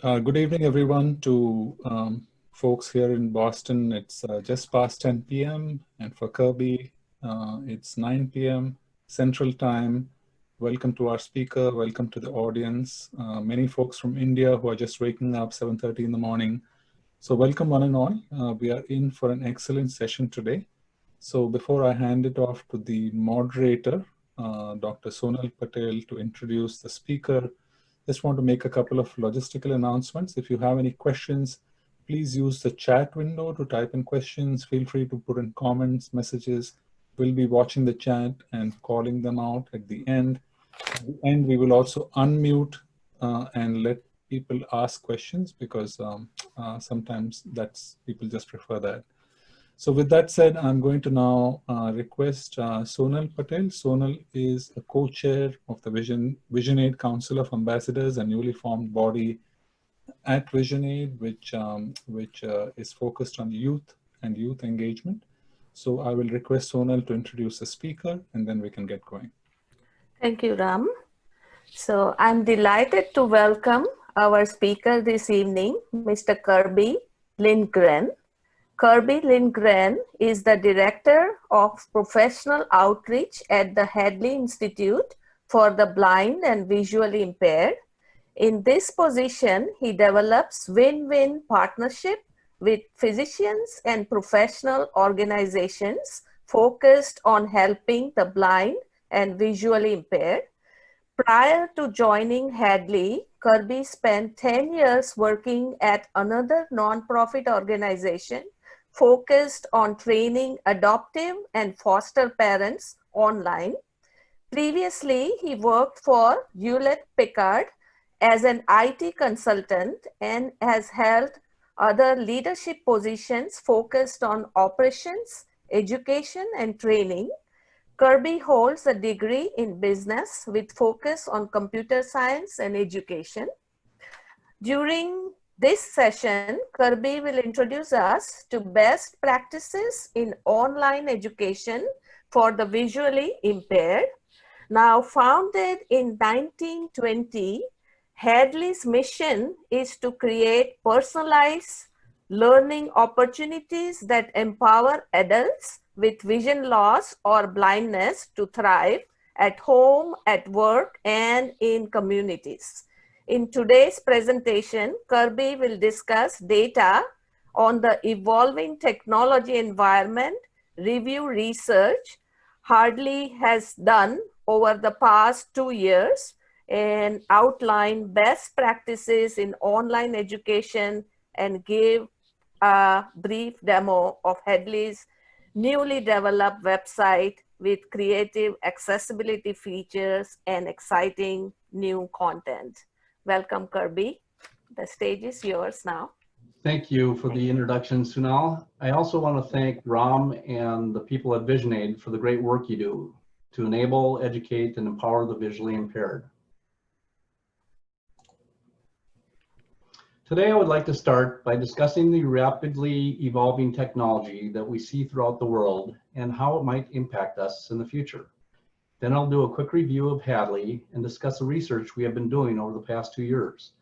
Good evening, everyone, to folks here in Boston. It's just past 10 p.m. and for Kirby, it's 9 p.m. Central Time. Welcome to our speaker. Welcome to the audience. Many folks from India who are just waking up 7:30 in the morning. So welcome one and all. We are in for an excellent session today. So before I hand it off to the moderator, Dr. Sonal Patel, to introduce the speaker, just want to make a couple of logistical announcements. If you have any questions, please use the chat window to type in questions. Feel free to put in comments, messages. We'll be watching the chat and calling them out at the end. At the end, we will also unmute and let people ask questions because sometimes people just prefer that. So with that said, I'm going to now request Sonal Patel. Sonal is a co-chair of the VisionAid Council of Ambassadors, a newly formed body at VisionAid, which is focused on youth and youth engagement. So I will request Sonal to introduce the speaker, and then we can get going. Thank you, Ram. So I'm delighted to welcome our speaker this evening, Mr. Kirby Lindgren. Kirby Lindgren is the Director of Professional Outreach at the Hadley Institute for the Blind and Visually Impaired. In this position, he develops win-win partnership with physicians and professional organizations focused on helping the blind and visually impaired. Prior to joining Hadley, Kirby spent 10 years working at another nonprofit organization focused on training adoptive and foster parents online. Previously, he worked for Hewlett-Packard as an IT consultant and has held other leadership positions focused on operations, education, and training. Kirby holds a degree in business with focus on computer science and education. During this session, Kirby will introduce us to best practices in online education for the visually impaired. Now founded in 1920, Hadley's mission is to create personalized learning opportunities that empower adults with vision loss or blindness to thrive at home, at work, and in communities. In today's presentation, Kirby will discuss data on the evolving technology environment, review research Hadley has done over the past 2 years, and outline best practices in online education and give a brief demo of Hadley's newly developed website with creative accessibility features and exciting new content. Welcome, Kirby. The stage is yours now. Thank you for the introduction, Sonal. I also want to thank Ram and the people at VisionAid for the great work you do to enable, educate, and empower the visually impaired. Today, I would like to start by discussing the rapidly evolving technology that we see throughout the world and how it might impact us in the future. Then I'll do a quick review of Hadley and discuss the research we have been doing over the past 2 years.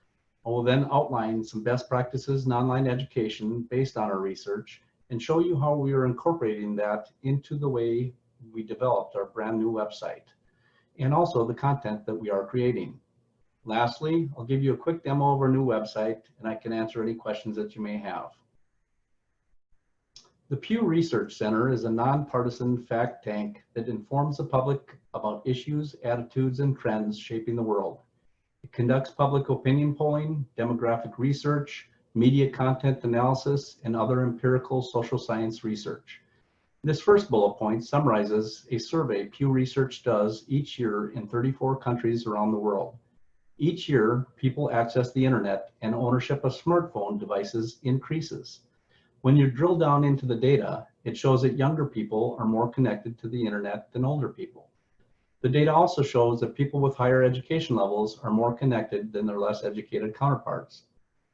I will then outline some best practices in online education based on our research and show you how we are incorporating that into the way we developed our brand new website and also the content that we are creating. Lastly, I'll give you a quick demo of our new website and I can answer any questions that you may have. The Pew Research Center is a nonpartisan fact tank that informs the public about issues, attitudes, and trends shaping the world. It conducts public opinion polling, demographic research, media content analysis, and other empirical social science research. This first bullet point summarizes a survey Pew Research does each year in 34 countries around the world. Each year, people access the internet and ownership of smartphone devices increases. When you drill down into the data, it shows that younger people are more connected to the internet than older people. The data also shows that people with higher education levels are more connected than their less educated counterparts.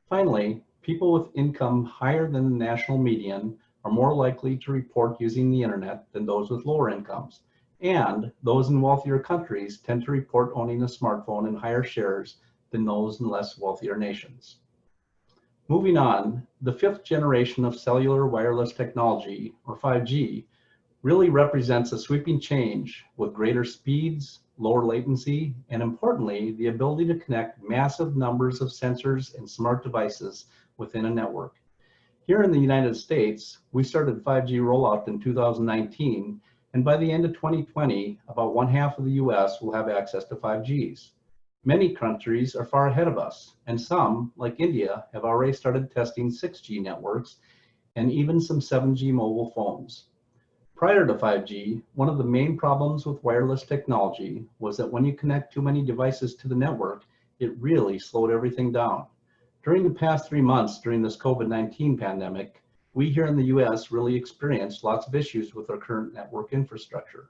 Finally, people with income higher than the national median are more likely to report using the internet than those with lower incomes. And those in wealthier countries tend to report owning a smartphone in higher shares than those in less wealthier nations. Moving on, the 5th generation of cellular wireless technology, or 5G, really represents a sweeping change with greater speeds, lower latency, and importantly, the ability to connect massive numbers of sensors and smart devices within a network. Here in the United States, we started 5G rollout in 2019, and by the end of 2020, about 1/2 of the US will have access to 5Gs. Many countries are far ahead of us, and some, like India, have already started testing 6G networks and even some 7G mobile phones. Prior to 5G, one of the main problems with wireless technology was that when you connect too many devices to the network, it really slowed everything down. During the past 3 months during this COVID-19 pandemic, we here in the US really experienced lots of issues with our current network infrastructure.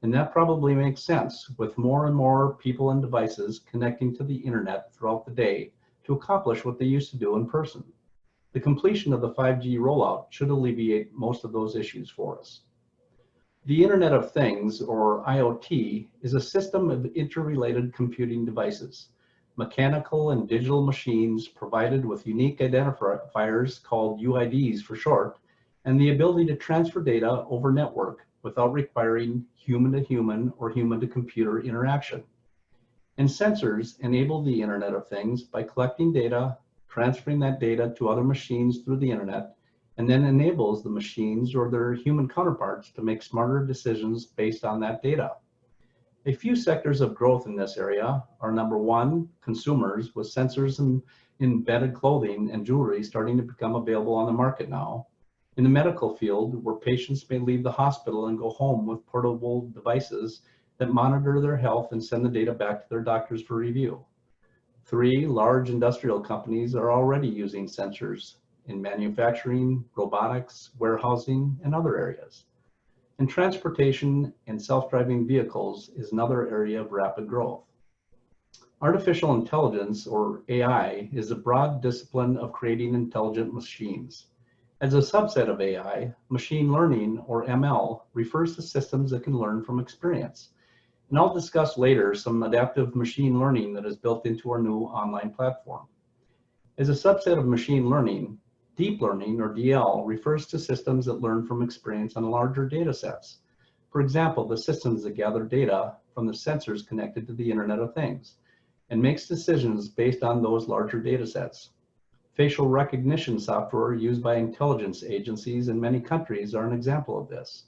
And that probably makes sense with more and more people and devices connecting to the internet throughout the day to accomplish what they used to do in person. The completion of the 5G rollout should alleviate most of those issues for us. The Internet of Things, or IoT, is a system of interrelated computing devices, mechanical and digital machines provided with unique identifiers called UIDs for short, and the ability to transfer data over network without requiring human-to-human or human-to-computer interaction. And sensors enable the Internet of Things by collecting data, transferring that data to other machines through the internet, and then enables the machines or their human counterparts to make smarter decisions based on that data. A few sectors of growth in this area are: number one, consumers, with sensors and embedded clothing and jewelry starting to become available on the market now. In the medical field, where patients may leave the hospital and go home with portable devices that monitor their health and send the data back to their doctors for review. 3, large industrial companies are already using sensors in manufacturing, robotics, warehousing, and other areas. And transportation and self-driving vehicles is another area of rapid growth. Artificial intelligence, or AI, is a broad discipline of creating intelligent machines. As a subset of AI, machine learning, or ML, refers to systems that can learn from experience. And I'll discuss later some adaptive machine learning that is built into our new online platform. As a subset of machine learning, deep learning, or DL, refers to systems that learn from experience on larger data sets. For example, the systems that gather data from the sensors connected to the Internet of Things and makes decisions based on those larger data sets. Facial recognition software used by intelligence agencies in many countries are an example of this.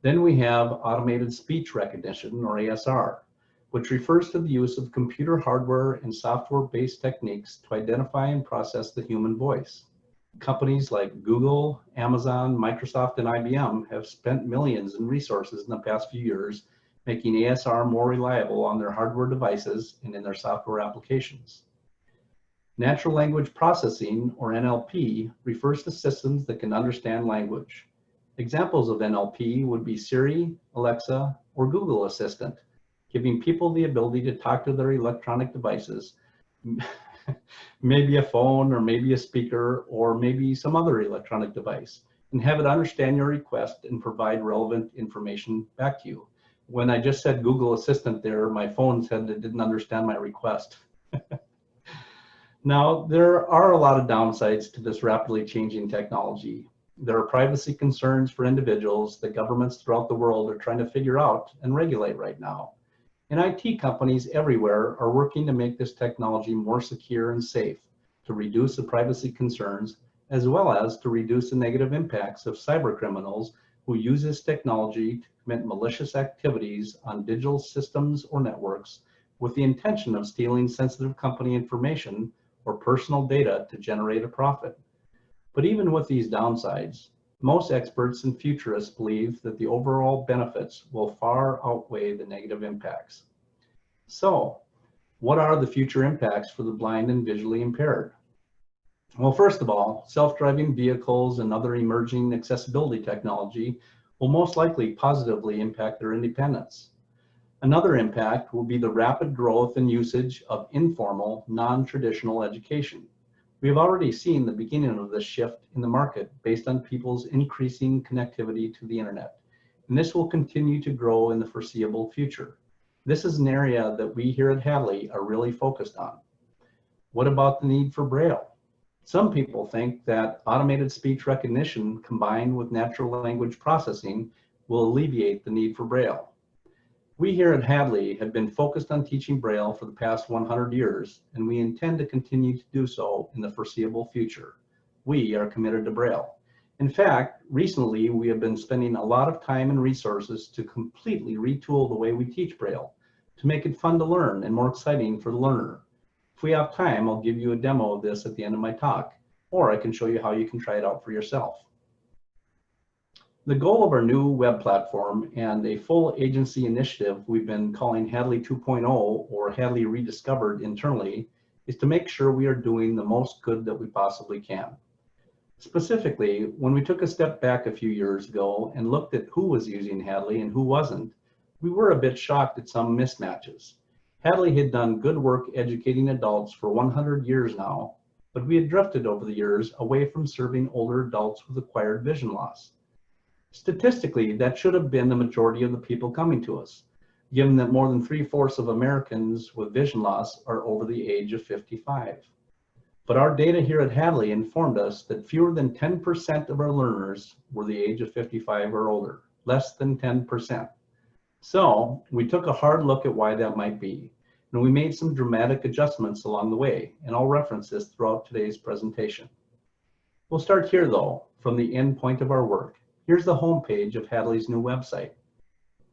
Then we have automated speech recognition, or ASR, which refers to the use of computer hardware and software-based techniques to identify and process the human voice. Companies like Google, Amazon, Microsoft, and IBM have spent millions in resources in the past few years making ASR more reliable on their hardware devices and in their software applications. Natural language processing, or NLP, refers to systems that can understand language. Examples of NLP would be Siri, Alexa, or Google Assistant, giving people the ability to talk to their electronic devices, maybe a phone, or maybe a speaker, or maybe some other electronic device, and have it understand your request and provide relevant information back to you. When I just said Google Assistant there, my phone said it didn't understand my request. Now, there are a lot of downsides to this rapidly changing technology. There are privacy concerns for individuals that governments throughout the world are trying to figure out and regulate right now. And IT companies everywhere are working to make this technology more secure and safe, to reduce the privacy concerns, as well as to reduce the negative impacts of cyber criminals who use this technology to commit malicious activities on digital systems or networks with the intention of stealing sensitive company information or personal data to generate a profit. But even with these downsides, most experts and futurists believe that the overall benefits will far outweigh the negative impacts. So, what are the future impacts for the blind and visually impaired? Well, first of all, self-driving vehicles and other emerging accessibility technology will most likely positively impact their independence. Another impact will be the rapid growth and usage of informal, non-traditional education. We have already seen the beginning of this shift in the market based on people's increasing connectivity to the internet, and this will continue to grow in the foreseeable future. This is an area that we here at Hadley are really focused on. What about the need for Braille? Some people think that automated speech recognition combined with natural language processing will alleviate the need for Braille. We here at Hadley have been focused on teaching Braille for the past 100 years, and we intend to continue to do so in the foreseeable future. We are committed to Braille. In fact, recently we have been spending a lot of time and resources to completely retool the way we teach Braille, to make it fun to learn and more exciting for the learner. If we have time, I'll give you a demo of this at the end of my talk, or I can show you how you can try it out for yourself. The goal of our new web platform and a full agency initiative we've been calling Hadley 2.0 or Hadley Rediscovered internally is to make sure we are doing the most good that we possibly can. Specifically, when we took a step back a few years ago and looked at who was using Hadley and who wasn't, we were a bit shocked at some mismatches. Hadley had done good work educating adults for 100 years now, but we had drifted over the years away from serving older adults with acquired vision loss. Statistically, that should have been the majority of the people coming to us, given that more than 3/4 of Americans with vision loss are over the age of 55. But our data here at Hadley informed us that fewer than 10% of our learners were the age of 55 or older, less than 10%. So we took a hard look at why that might be, and we made some dramatic adjustments along the way, and I'll reference this throughout today's presentation. We'll start here though, from the end point of our work. Here's the home page of Hadley's new website.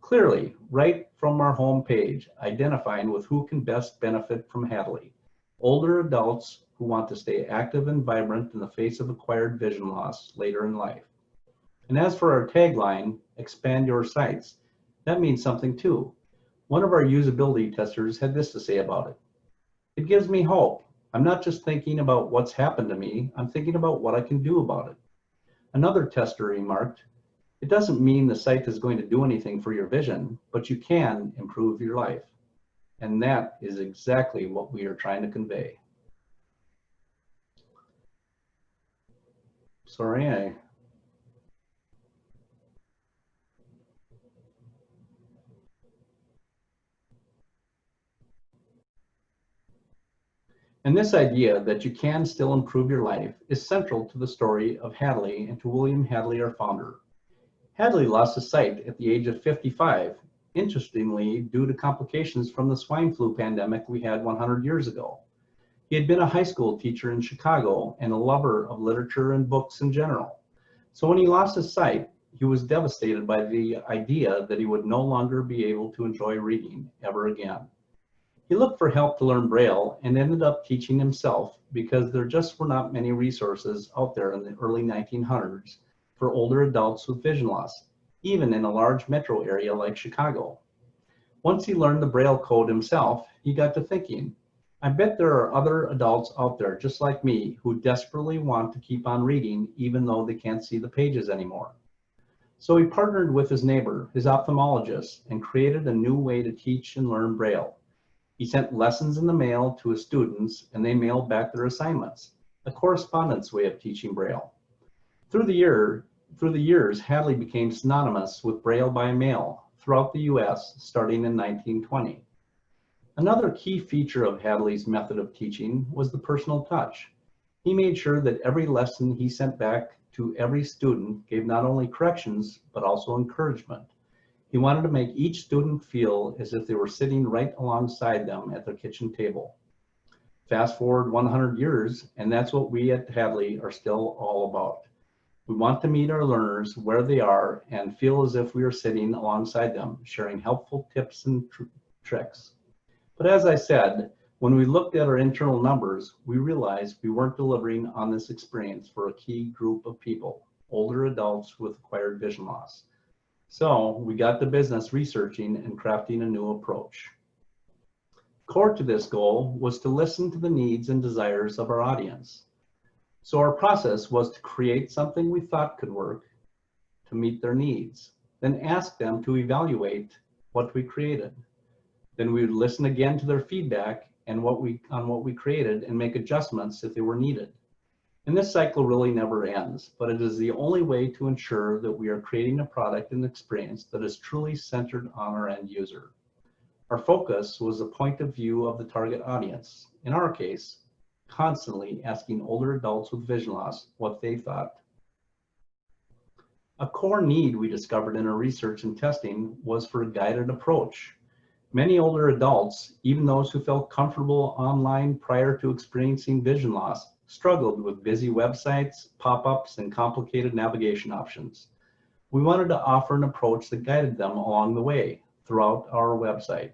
Clearly, right from our home page, identifying with who can best benefit from Hadley: older adults who want to stay active and vibrant in the face of acquired vision loss later in life. And as for our tagline, expand your sights, that means something too. One of our usability testers had this to say about it: "It gives me hope. I'm not just thinking about what's happened to me, I'm thinking about what I can do about it." Another tester remarked, "It doesn't mean the site is going to do anything for your vision, but you can improve your life." And that is exactly what we are trying to convey. Sorry, And this idea that you can still improve your life is central to the story of Hadley and to William Hadley, our founder. Hadley lost his sight at the age of 55, interestingly due to complications from the swine flu pandemic we had 100 years ago. He had been a high school teacher in Chicago and a lover of literature and books in general. So when he lost his sight, he was devastated by the idea that he would no longer be able to enjoy reading ever again. He looked for help to learn Braille and ended up teaching himself because there just were not many resources out there in the early 1900s for older adults with vision loss, even in a large metro area like Chicago. Once he learned the Braille code himself, he got to thinking, I bet there are other adults out there just like me who desperately want to keep on reading even though they can't see the pages anymore. So he partnered with his neighbor, his ophthalmologist, and created a new way to teach and learn Braille. He sent lessons in the mail to his students and they mailed back their assignments, a correspondence way of teaching Braille. Through the years, Hadley became synonymous with Braille by mail throughout the US starting in 1920. Another key feature of Hadley's method of teaching was the personal touch. He made sure that every lesson he sent back to every student gave not only corrections, but also encouragement. He wanted to make each student feel as if they were sitting right alongside them at their kitchen table. Fast forward 100 years, and that's what we at Hadley are still all about. We want to meet our learners where they are and feel as if we are sitting alongside them, sharing helpful tips and tricks. But as I said, when we looked at our internal numbers, we realized we weren't delivering on this experience for a key group of people, older adults with acquired vision loss. So we got to business researching and crafting a new approach. Core to this goal was to listen to the needs and desires of our audience. So our process was to create something we thought could work to meet their needs, then ask them to evaluate what we created. Then we would listen again to their feedback and what we created and make adjustments if they were needed. And this cycle really never ends, but it is the only way to ensure that we are creating a product and experience that is truly centered on our end user. Our focus was the point of view of the target audience, in our case, constantly asking older adults with vision loss what they thought. A core need we discovered in our research and testing was for a guided approach. Many older adults, even those who felt comfortable online prior to experiencing vision loss, struggled with busy websites, pop-ups, and complicated navigation options. We wanted to offer an approach that guided them along the way throughout our website,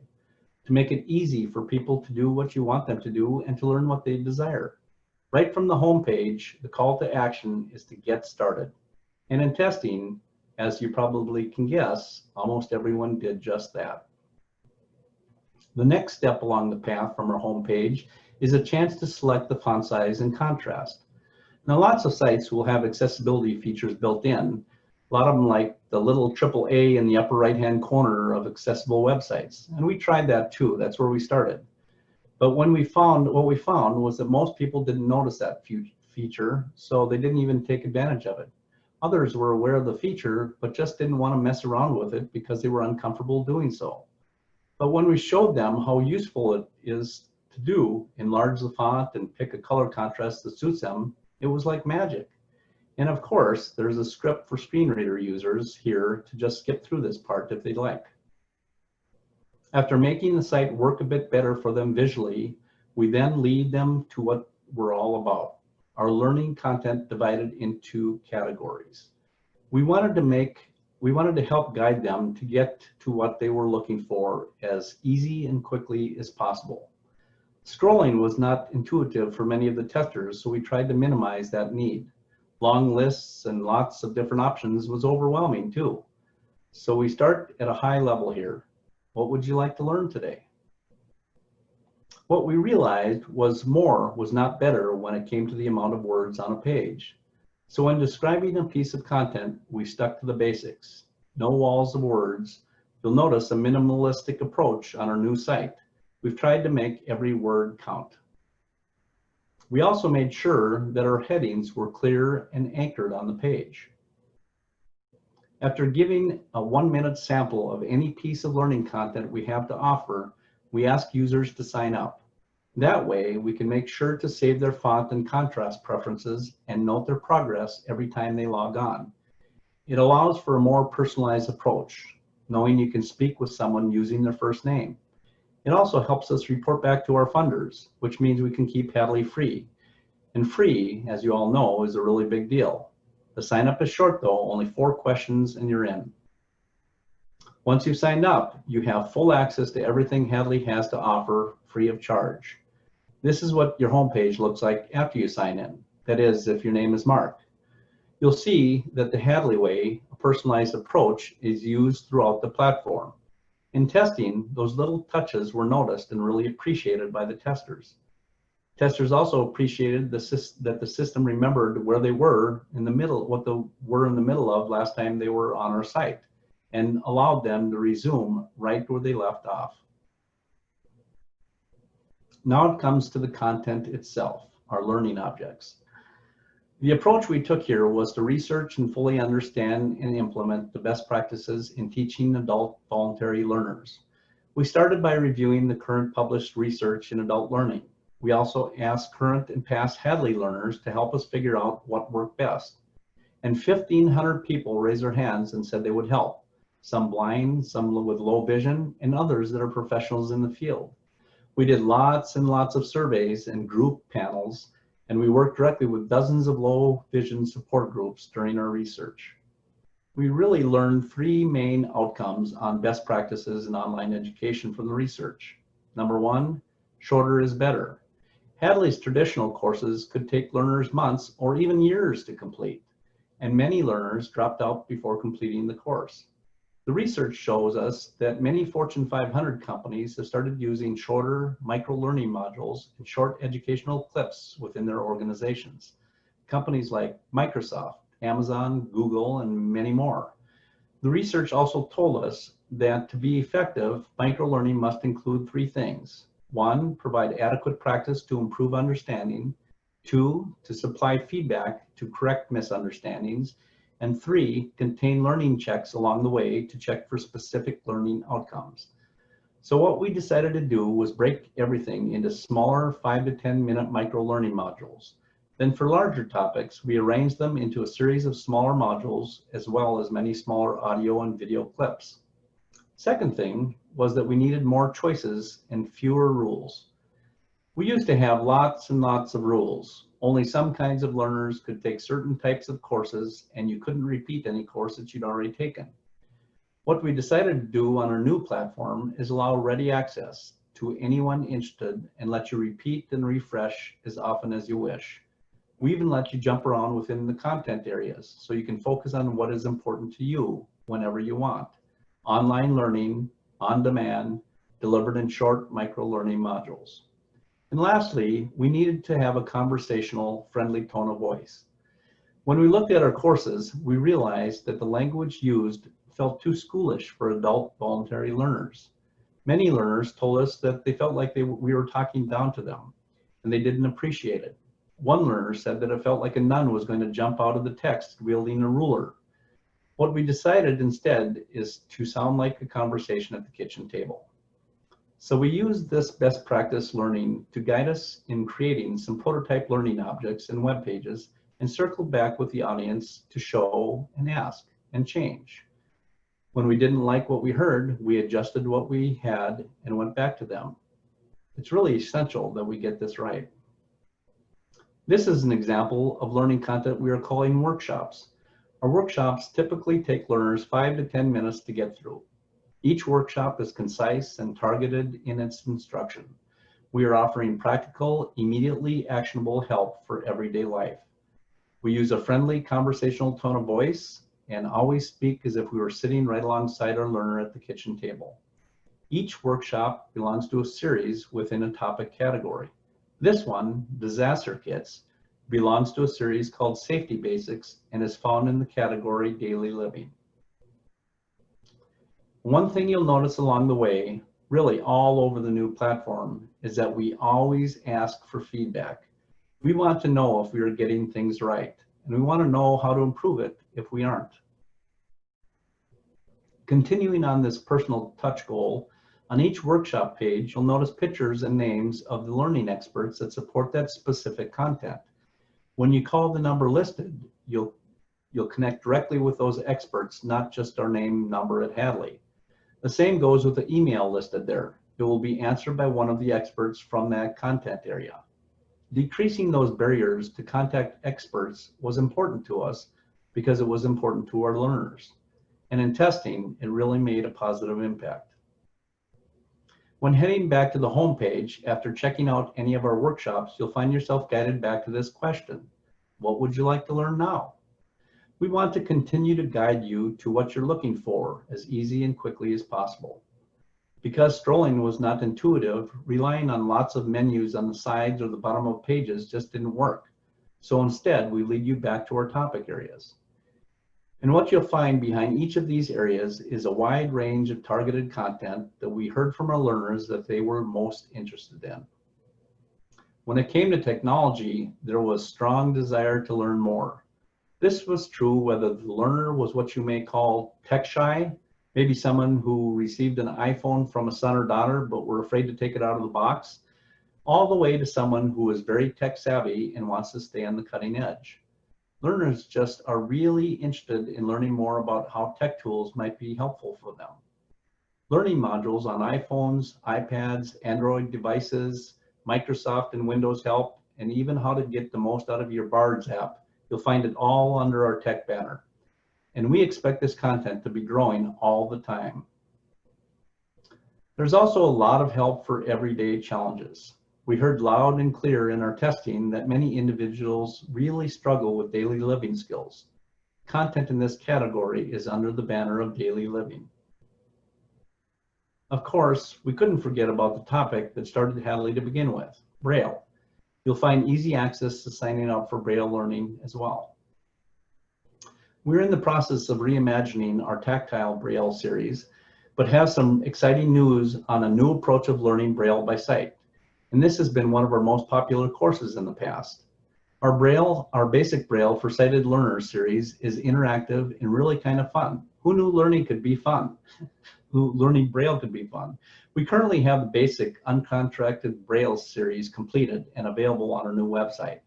to make it easy for people to do what you want them to do and to learn what they desire. Right from the homepage, the call to action is to get started. And in testing, as you probably can guess, almost everyone did just that. The next step along the path from our homepage is a chance to select the font size and contrast. Now, lots of sites will have accessibility features built in. A lot of them like the little AAA in the upper right-hand corner of accessible websites. And we tried that too. That's where we started. But what we found was that most people didn't notice that feature, so they didn't even take advantage of it. Others were aware of the feature, but just didn't want to mess around with it because they were uncomfortable doing so. But when we showed them how useful it is to do, enlarge the font and pick a color contrast that suits them, it was like magic. And of course, there's a script for screen reader users here to just skip through this part if they'd like. After making the site work a bit better for them visually, we then lead them to what we're all about, our learning content divided into categories. We wanted to help guide them to get to what they were looking for as easy and quickly as possible. Scrolling was not intuitive for many of the testers, so we tried to minimize that need. Long lists and lots of different options was overwhelming too. So we start at a high level here. What would you like to learn today? What we realized was more was not better when it came to the amount of words on a page. So when describing a piece of content, we stuck to the basics. No walls of words. You'll notice a minimalistic approach on our new site. We've tried to make every word count. We also made sure that our headings were clear and anchored on the page. After giving a 1-minute sample of any piece of learning content we have to offer, we ask users to sign up. That way, we can make sure to save their font and contrast preferences and note their progress every time they log on. It allows for a more personalized approach, knowing you can speak with someone using their first name. It also helps us report back to our funders, which means we can keep Hadley free. And free, as you all know, is a really big deal. The sign up is short though, only 4 questions and you're in. Once you've signed up, you have full access to everything Hadley has to offer free of charge. This is what your homepage looks like after you sign in. That is, if your name is Mark. You'll see that the Hadley way, a personalized approach, is used throughout the platform. In testing, those little touches were noticed and really appreciated by the testers. Testers also appreciated that the system remembered where they were in the middle, what they were in the middle of last time they were on our site, and allowed them to resume right where they left off. Now it comes to the content itself, our learning objects. The approach we took here was to research and fully understand and implement the best practices in teaching adult voluntary learners. We started by reviewing the current published research in adult learning. We also asked current and past Hadley learners to help us figure out what worked best. And 1,500 people raised their hands and said they would help. Some blind, some with low vision, and others that are professionals in the field. We did lots and lots of surveys and group panels, and we worked directly with dozens of low vision support groups during our research. We really learned 3 main outcomes on best practices in online education from the research. Number 1, shorter is better. Hadley's traditional courses could take learners months or even years to complete, and many learners dropped out before completing the course. The research shows us that many Fortune 500 companies have started using shorter micro-learning modules and short educational clips within their organizations. Companies like Microsoft, Amazon, Google, and many more. The research also told us that to be effective, micro-learning must include 3 things. 1, provide adequate practice to improve understanding. 2, to supply feedback to correct misunderstandings. And 3, contain learning checks along the way to check for specific learning outcomes. So what we decided to do was break everything into smaller 5 to 10 minute micro learning modules. Then for larger topics, we arranged them into a series of smaller modules as well as many smaller audio and video clips. Second thing was that we needed more choices and fewer rules. We used to have lots and lots of rules. Only some kinds of learners could take certain types of courses, and you couldn't repeat any course that you'd already taken. What we decided to do on our new platform is allow ready access to anyone interested and let you repeat and refresh as often as you wish. We even let you jump around within the content areas so you can focus on what is important to you whenever you want. Online learning, on demand, delivered in short micro-learning modules. And lastly, we needed to have a conversational, friendly tone of voice. When we looked at our courses, we realized that the language used felt too schoolish for adult voluntary learners. Many learners told us that they felt like we were talking down to them, and they didn't appreciate it. One learner said that it felt like a nun was going to jump out of the text wielding a ruler. What we decided instead is to sound like a conversation at the kitchen table. So we used this best practice learning to guide us in creating some prototype learning objects and web pages, and circled back with the audience to show and ask and change. When we didn't like what we heard, we adjusted what we had and went back to them. It's really essential that we get this right. This is an example of learning content we are calling workshops. Our workshops typically take learners 5 to 10 minutes to get through. Each workshop is concise and targeted in its instruction. We are offering practical, immediately actionable help for everyday life. We use a friendly conversational tone of voice and always speak as if we were sitting right alongside our learner at the kitchen table. Each workshop belongs to a series within a topic category. This one, Disaster Kits, belongs to a series called Safety Basics and is found in the category Daily Living. One thing you'll notice along the way, really all over the new platform, is that we always ask for feedback. We want to know if we are getting things right, and we want to know how to improve it if we aren't. Continuing on this personal touch goal, on each workshop page, you'll notice pictures and names of the learning experts that support that specific content. When you call the number listed, you'll connect directly with those experts, not just our name number at Hadley. The same goes with the email listed there. It will be answered by one of the experts from that content area. Decreasing those barriers to contact experts was important to us because it was important to our learners. And in testing, it really made a positive impact. When heading back to the home page, after checking out any of our workshops, you'll find yourself guided back to this question: what would you like to learn now? We want to continue to guide you to what you're looking for as easy and quickly as possible. Because strolling was not intuitive, relying on lots of menus on the sides or the bottom of pages just didn't work. So instead, we lead you back to our topic areas. And what you'll find behind each of these areas is a wide range of targeted content that we heard from our learners that they were most interested in. When it came to technology, there was strong desire to learn more. This was true whether the learner was what you may call tech shy, maybe someone who received an iPhone from a son or daughter but were afraid to take it out of the box, all the way to someone who is very tech savvy and wants to stay on the cutting edge. Learners just are really interested in learning more about how tech tools might be helpful for them. Learning modules on iPhones, iPads, Android devices, Microsoft and Windows help, and even how to get the most out of your Bards app. You'll find it all under our tech banner. And we expect this content to be growing all the time. There's also a lot of help for everyday challenges. We heard loud and clear in our testing that many individuals really struggle with daily living skills. Content in this category is under the banner of daily living. Of course, we couldn't forget about the topic that started Hadley to begin with, Braille. You'll find easy access to signing up for Braille learning as well. We're in the process of reimagining our tactile Braille series, but have some exciting news on a new approach of learning Braille by sight. And this has been one of our most popular courses in the past. Our basic Braille for sighted learners series is interactive and really kind of fun. Who knew learning could be fun? learning Braille could be fun. We currently have the basic uncontracted Braille series completed and available on our new website.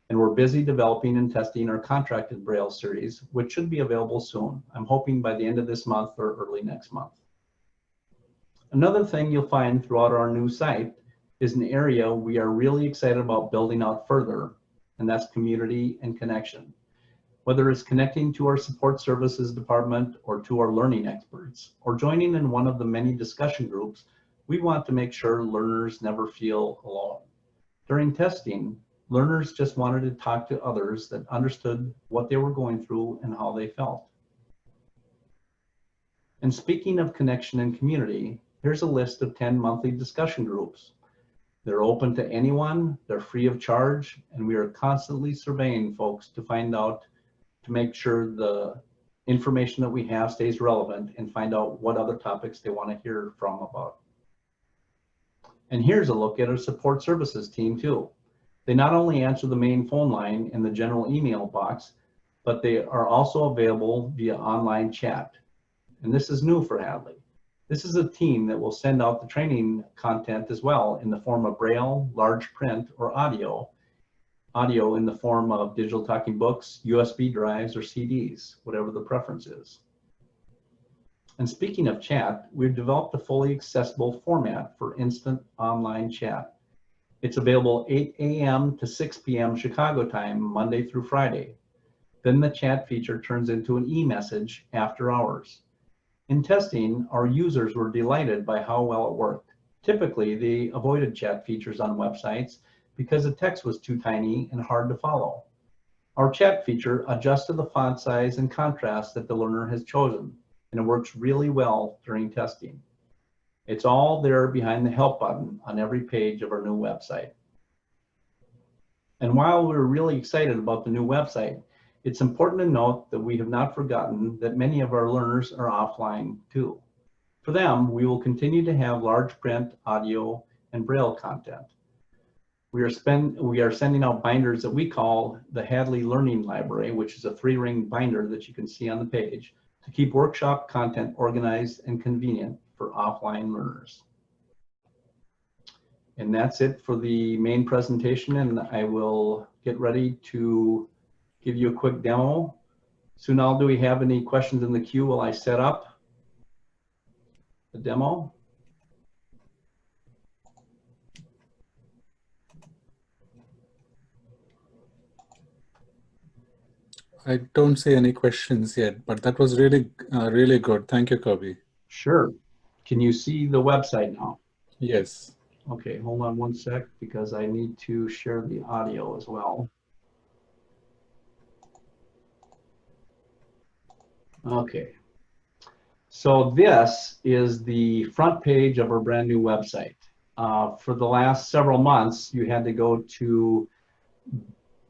And we're busy developing and testing our contracted Braille series, which should be available soon. I'm hoping by the end of this month or early next month. Another thing you'll find throughout our new site is an area we are really excited about building out further, and that's community and connection. Whether it's connecting to our support services department or to our learning experts, or joining in one of the many discussion groups, we want to make sure learners never feel alone. During testing, learners just wanted to talk to others that understood what they were going through and how they felt. And speaking of connection and community, here's a list of 10 monthly discussion groups. They're open to anyone, they're free of charge, and we are constantly surveying folks to find out, to make sure the information that we have stays relevant and find out what other topics they want to hear from about. And here's a look at our support services team too. They not only answer the main phone line and the general email box, but they are also available via online chat. And this is new for Hadley. This is a team that will send out the training content as well in the form of Braille, large print, or audio in the form of digital talking books, USB drives, or CDs, whatever the preference is. And speaking of chat, we've developed a fully accessible format for instant online chat. It's available 8 a.m. to 6 p.m. Chicago time, Monday through Friday. Then the chat feature turns into an e-message after hours. In testing, our users were delighted by how well it worked. Typically, they avoided chat features on websites because the text was too tiny and hard to follow. Our chat feature adjusts to the font size and contrast that the learner has chosen, and it works really well during testing. It's all there behind the help button on every page of our new website. And while we're really excited about the new website, it's important to note that we have not forgotten that many of our learners are offline too. For them, we will continue to have large print, audio, and Braille content. We are sending out binders that we call the Hadley Learning Library, which is a 3-ring binder that you can see on the page, to keep workshop content organized and convenient for offline learners. And that's it for the main presentation, and I will get ready to give you a quick demo. Sunal, do we have any questions in the queue while I set up the demo? I don't see any questions yet, but that was really, really good. Thank you, Kirby. Sure. Can you see the website now? Yes. Okay, hold on one sec because I need to share the audio as well. Okay. So this is the front page of our brand new website. For the last several months, you had to go to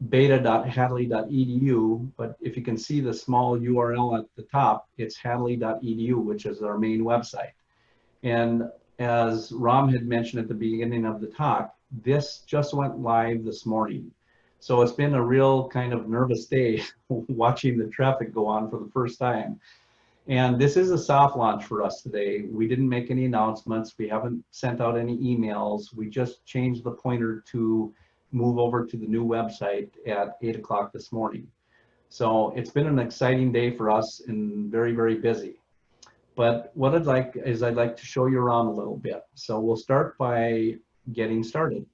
beta.hadley.edu, but if you can see the small URL at the top, it's hadley.edu, which is our main website. And as Ram had mentioned at the beginning of the talk, this just went live this morning. So it's been a real kind of nervous day watching the traffic go on for the first time. And this is a soft launch for us today. We didn't make any announcements. We haven't sent out any emails. We just changed the pointer to move over to the new website at 8 o'clock this morning. So it's been an exciting day for us and very, very busy. But what I'd like to show you around a little bit. So we'll start by getting started.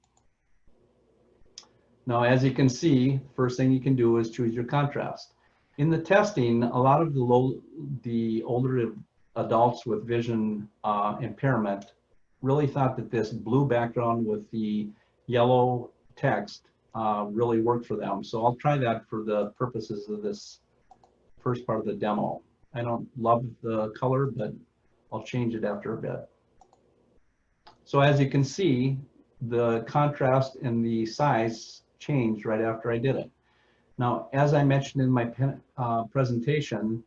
Now, as you can see, first thing you can do is choose your contrast. In the testing, a lot of the older adults with vision impairment really thought that this blue background with the yellow text really worked for them. So I'll try that for the purposes of this first part of the demo. I don't love the color, but I'll change it after a bit. So as you can see, the contrast and the size changed right after I did it. Now, as I mentioned in my presentation,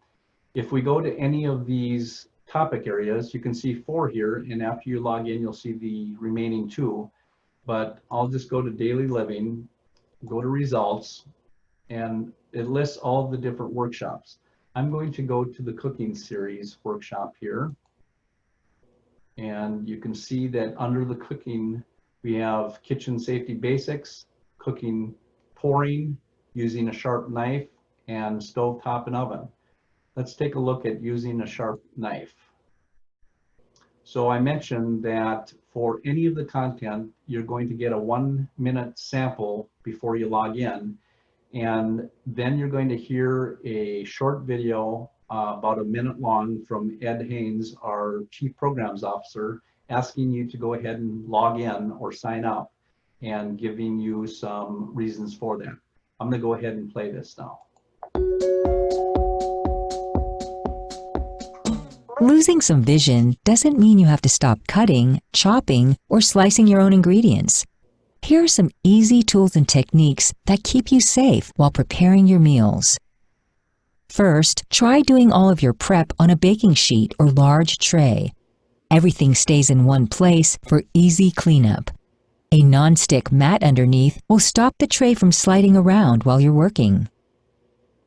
if we go to any of these topic areas, you can see 4 here, and after you log in, you'll see the remaining 2. But I'll just go to daily living, go to results, and it lists all of the different workshops. I'm going to go to the cooking series workshop here. And you can see that under the cooking, we have kitchen safety basics, cooking, pouring, using a sharp knife, and stovetop and oven. Let's take a look at using a sharp knife. So I mentioned that for any of the content, you're going to get a 1-minute sample before you log in. And then you're going to hear a short video about a minute long from Ed Haynes, our Chief Programs Officer, asking you to go ahead and log in or sign up and giving you some reasons for that. I'm going to go ahead and play this now. Losing some vision doesn't mean you have to stop cutting, chopping, or slicing your own ingredients. Here are some easy tools and techniques that keep you safe while preparing your meals. First, try doing all of your prep on a baking sheet or large tray. Everything stays in one place for easy cleanup. A non-stick mat underneath will stop the tray from sliding around while you're working.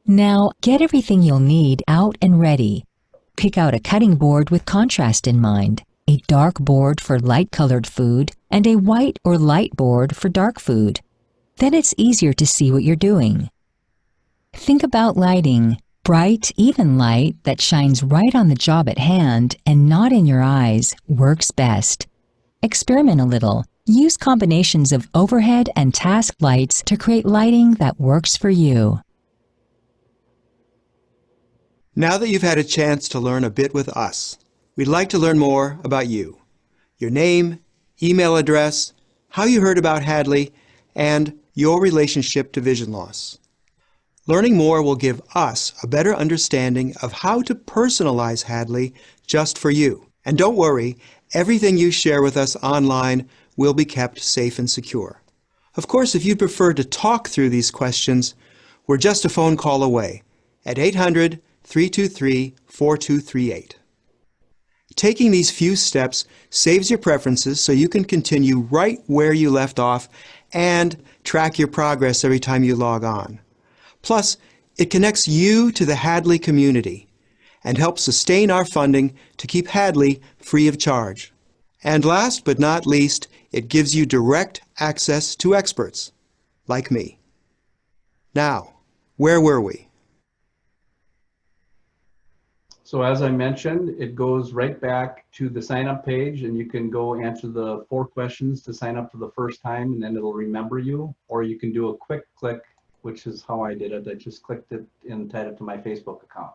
Now, get everything you'll need out and ready. Pick out a cutting board with contrast in mind, a dark board for light-colored food, and a white or light board for dark food. Then it's easier to see what you're doing. Think about lighting. Bright, even light that shines right on the job at hand and not in your eyes works best. Experiment a little. Use combinations of overhead and task lights to create lighting that works for you. Now that you've had a chance to learn a bit with us, we'd like to learn more about you. Your name, email address, how you heard about Hadley, and your relationship to vision loss. Learning more will give us a better understanding of how to personalize Hadley just for you. And don't worry, everything you share with us online will be kept safe and secure. Of course, if you'd prefer to talk through these questions, we're just a phone call away at 800-323-4238. Taking these few steps saves your preferences so you can continue right where you left off and track your progress every time you log on. Plus, it connects you to the Hadley community and helps sustain our funding to keep Hadley free of charge. And last but not least, it gives you direct access to experts like me. Now, where were we? So as I mentioned, it goes right back to the sign up page, and you can go answer the 4 questions to sign up for the first time, and then it'll remember you. Or you can do a quick click, which is how I did it. I just clicked it and tied it to my Facebook account.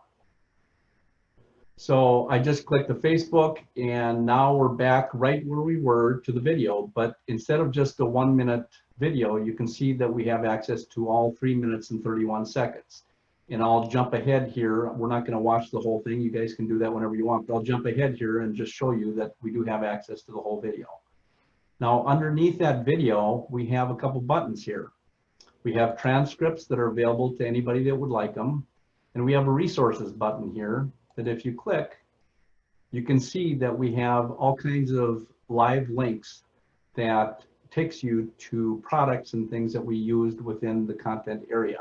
So I just clicked the Facebook, and now we're back right where we were to the video. But instead of just a 1-minute video, you can see that we have access to all 3 minutes and 31 seconds. And I'll jump ahead here. We're not going to watch the whole thing. You guys can do that whenever you want. But I'll jump ahead here and just show you that we do have access to the whole video. Now, underneath that video, we have a couple buttons here. We have transcripts that are available to anybody that would like them. And we have a resources button here that if you click, you can see that we have all kinds of live links that takes you to products and things that we used within the content area.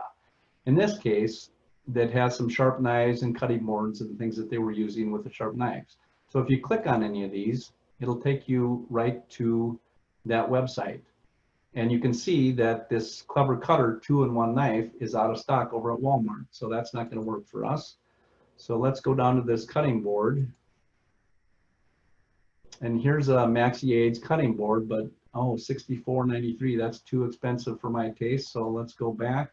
In this case, that has some sharp knives and cutting boards and things that they were using with the sharp knives. So if you click on any of these, it'll take you right to that website. And you can see that this Clever Cutter 2-in-1 knife is out of stock over at Walmart. So that's not going to work for us. So let's go down to this cutting board. And here's a Maxi-Aids cutting board, but oh, $64.93, that's too expensive for my taste. So let's go back.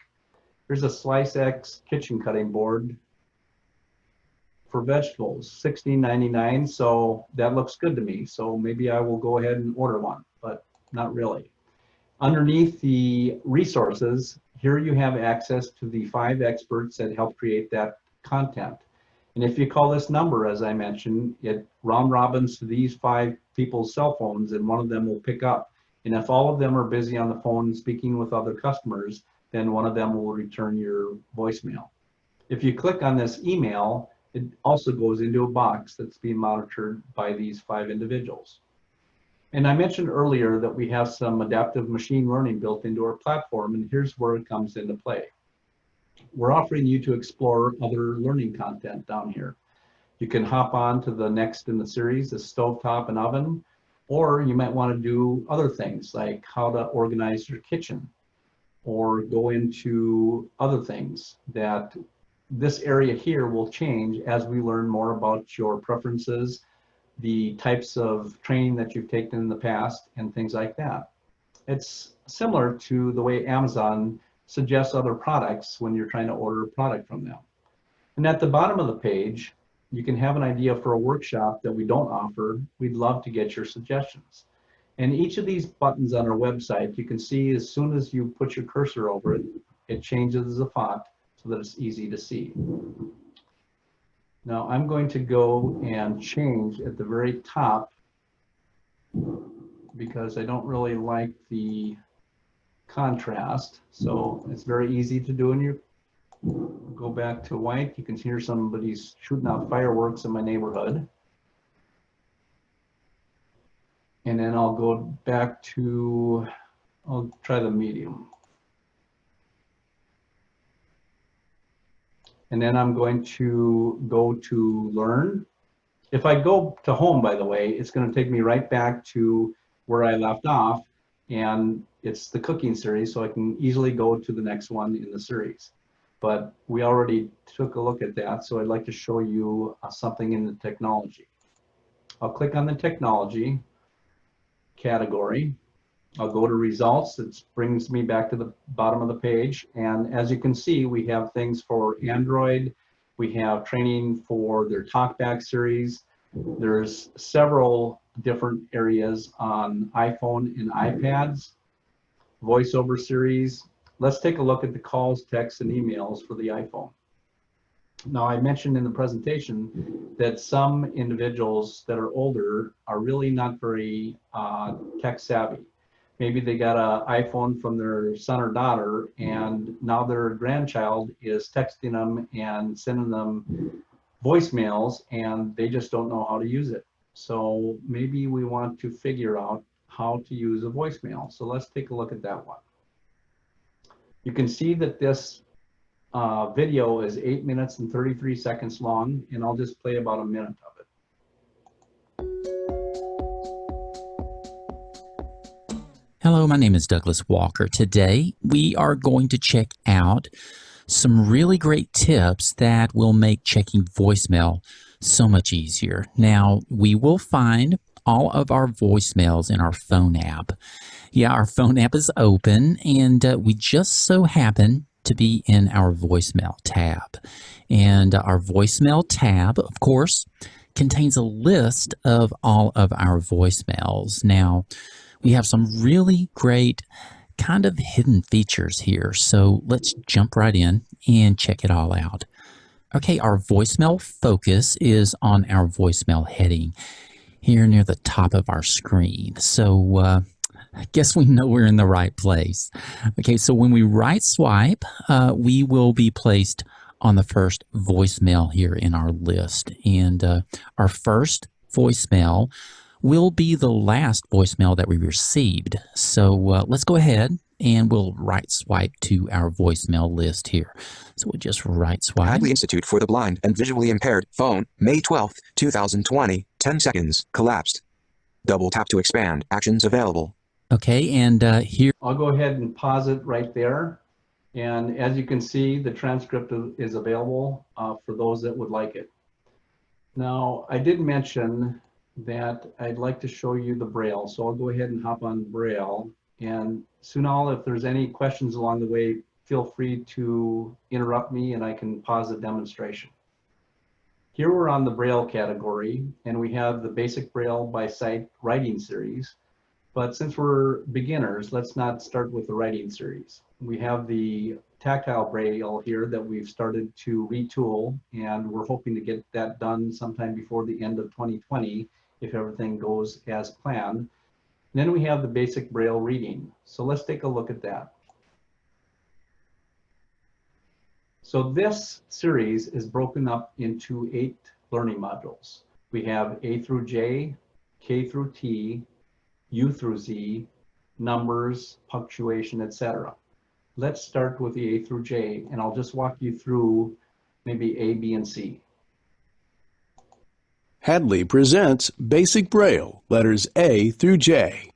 Here's a Slice X kitchen cutting board for vegetables, $16.99. So that looks good to me. So maybe I will go ahead and order one, but not really. Underneath the resources, here you have access to the 5 experts that help create that content. And if you call this number, as I mentioned, it round robins to these 5 people's cell phones, and one of them will pick up. And if all of them are busy on the phone speaking with other customers, then one of them will return your voicemail. If you click on this email, it also goes into a box that's being monitored by these 5 individuals. And I mentioned earlier that we have some adaptive machine learning built into our platform, and here's where it comes into play. We're offering you to explore other learning content down here. You can hop on to the next in the series, the stovetop and oven, or you might want to do other things like how to organize your kitchen, or go into other things that this area here will change as we learn more about your preferences, the types of training that you've taken in the past, and things like that. It's similar to the way Amazon suggests other products when you're trying to order a product from them. And at the bottom of the page, you can have an idea for a workshop that we don't offer. We'd love to get your suggestions. And each of these buttons on our website, you can see as soon as you put your cursor over it, it changes the font so that it's easy to see. Now I'm going to go and change at the very top because I don't really like the contrast. So it's very easy to do. And you go back to white, you can hear somebody's shooting out fireworks in my neighborhood. And then I'll go back to, I'll try the medium. And then I'm going to go to learn. If I go to home, by the way, it's going to take me right back to where I left off, and it's the cooking series, so I can easily go to the next one in the series. But we already took a look at that, so I'd like to show you something in the technology. I'll click on the technology category. I'll go to results. It brings me back to the bottom of the page. And as you can see, we have things for Android. We have training for their TalkBack series. There's several different areas on iPhone and iPads, voiceover series. Let's take a look at the calls, texts, and emails for the iPhone. Now, I mentioned in the presentation that some individuals that are older are really not very tech savvy. Maybe they got an iPhone from their son or daughter, and now their grandchild is texting them and sending them voicemails, and they just don't know how to use it. So maybe we want to figure out how to use a voicemail. So let's take a look at that one. You can see that this video is 8 minutes and 33 seconds long, and I'll just play about a minute of it. Hello, my name is Douglas Walker. Today, we are going to check out some really great tips that will make checking voicemail so much easier. Now, we will find all of our voicemails in our phone app. Yeah, our phone app is open, and we just so happen to be in our voicemail tab. And our voicemail tab, of course, contains a list of all of our voicemails. Now, we have some really great kind of hidden features here. So let's jump right in and check it all out. Okay, our voicemail focus is on our voicemail heading here near the top of our screen. So I guess we know we're in the right place. Okay, so when we right swipe, we will be placed on the first voicemail here in our list. And our first voicemail will be the last voicemail that we received. So let's go ahead and we'll right swipe to our voicemail list here. So we'll just right swipe. Hadley Institute for the Blind and Visually Impaired. Phone, May 12th, 2020. 10 seconds. Collapsed. Double tap to expand. Actions available. Okay, and here. I'll go ahead and pause it right there. And as you can see, the transcript is available for those that would like it. Now, I did mention that I'd like to show you the Braille. So I'll go ahead and hop on Braille. And Sunal, if there's any questions along the way, feel free to interrupt me and I can pause the demonstration. Here we're on the Braille category, and we have the basic Braille by sight writing series. But since we're beginners, let's not start with the writing series. We have the tactile Braille here that we've started to retool, and we're hoping to get that done sometime before the end of 2020 if everything goes as planned. And then we have the basic Braille reading. So let's take a look at that. So this series is broken up into 8 learning modules. We have A through J, K through T, U through Z, numbers, punctuation, etc. Let's start with the A through J, and I'll just walk you through maybe A, B, and C. Hadley presents Basic Braille, letters A through J.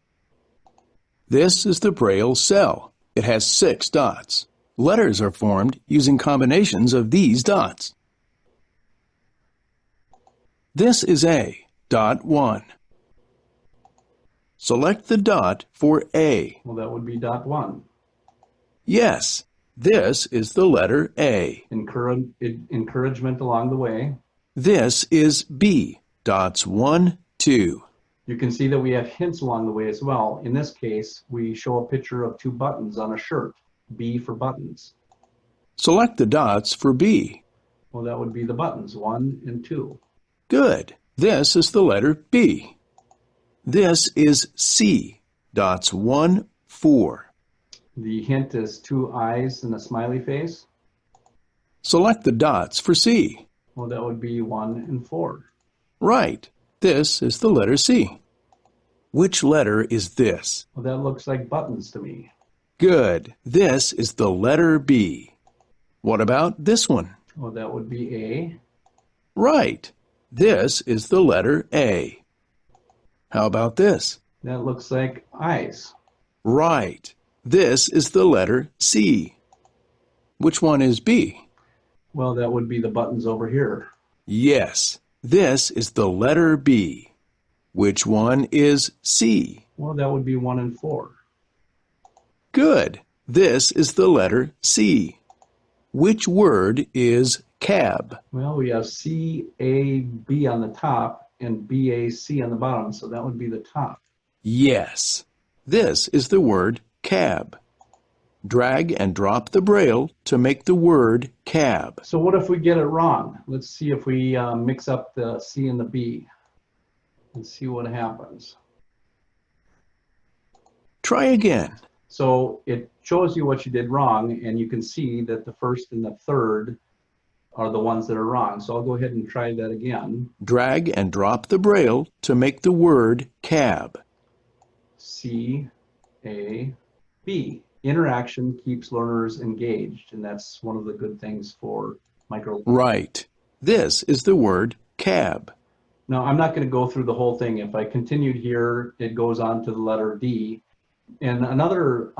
This is the Braille Cell. It has 6 dots. Letters are formed using combinations of these dots. This is A, dot 1. Select the dot for A. Well, that would be dot 1. Yes, this is the letter A. Encouragement along the way. This is B, dots 1, 2. You can see that we have hints along the way as well. In this case, we show a picture of 2 buttons on a shirt, B for buttons. Select the dots for B. Well, that would be the buttons, 1 and 2. Good. This is the letter B. This is C, dots 1, 4. The hint is 2 eyes and a smiley face. Select the dots for C. Well, that would be 1 and 4. Right. This is the letter C. Which letter is this? Well, that looks like buttons to me. Good. This is the letter B. What about this one? Well, that would be A. Right. This is the letter A. How about this? That looks like eyes. Right. This is the letter C. Which one is B? Well, that would be the buttons over here. Yes. This is the letter B. Which one is C? Well, that would be 1 and 4. Good. This is the letter C. Which word is cab? Well, we have C-A-B on the top and B-A-C on the bottom, so that would be the top. Yes. This is the word cab. Drag and drop the Braille to make the word cab. So what if we get it wrong? Let's see if we mix up the C and the B and see what happens. Try again. So it shows you what you did wrong, and you can see that the first and the third are the ones that are wrong. So I'll go ahead and try that again. Drag and drop the Braille to make the word cab. C-A-B. Interaction keeps learners engaged, and that's one of the good things for micro. Right. This is the word cab. Now, I'm not going to go through the whole thing. If I continued here, it goes on to the letter D. And another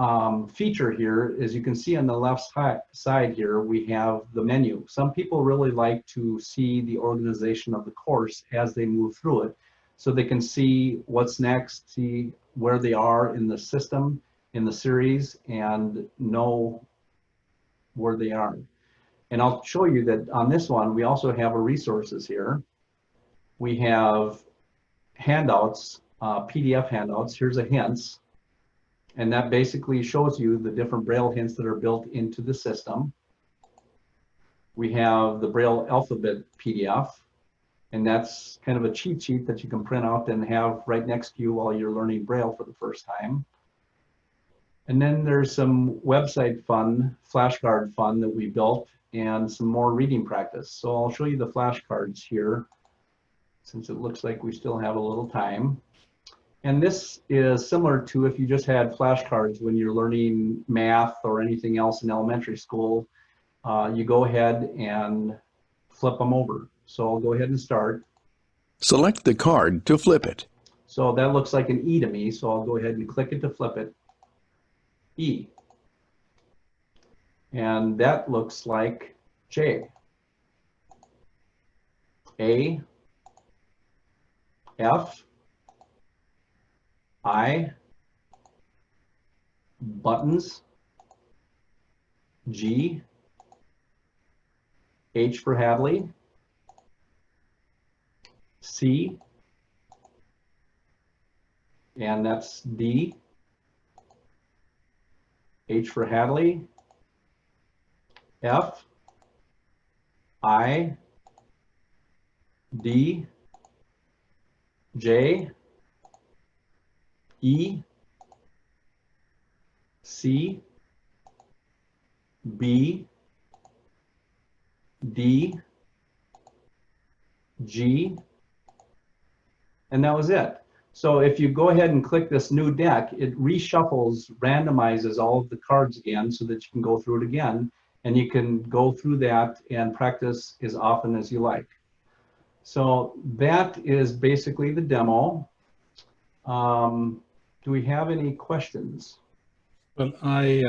feature here is you can see on the left side here, we have the menu. Some people really like to see the organization of the course as they move through it, so they can see what's next, see where they are in the system, in the series, and know where they are. And I'll show you that on this one, we also have a resources here. We have handouts, PDF handouts. Here's a hints. And that basically shows you the different Braille hints that are built into the system. We have the Braille alphabet PDF, and that's kind of a cheat sheet that you can print out and have right next to you while you're learning Braille for the first time. And then there's some website fun, flashcard fun that we built, and some more reading practice. So I'll show you the flashcards here, since it looks like we still have a little time. And this is similar to if you just had flashcards when you're learning math or anything else in elementary school. You go ahead and flip them over. So I'll go ahead and start. Select the card to flip it. So that looks like an E to me, so I'll go ahead and click it to flip it. E. And that looks like J. A. F. I. Buttons. G. H for Hadley. C. And that's D. H for Hadley. F. I. D. J. E. C. B. D. G. And that was it. So if you go ahead and click this new deck, it reshuffles, randomizes all of the cards again so that you can go through it again, and you can go through that and practice as often as you like. So that is basically the demo. Do we have any questions? Well, I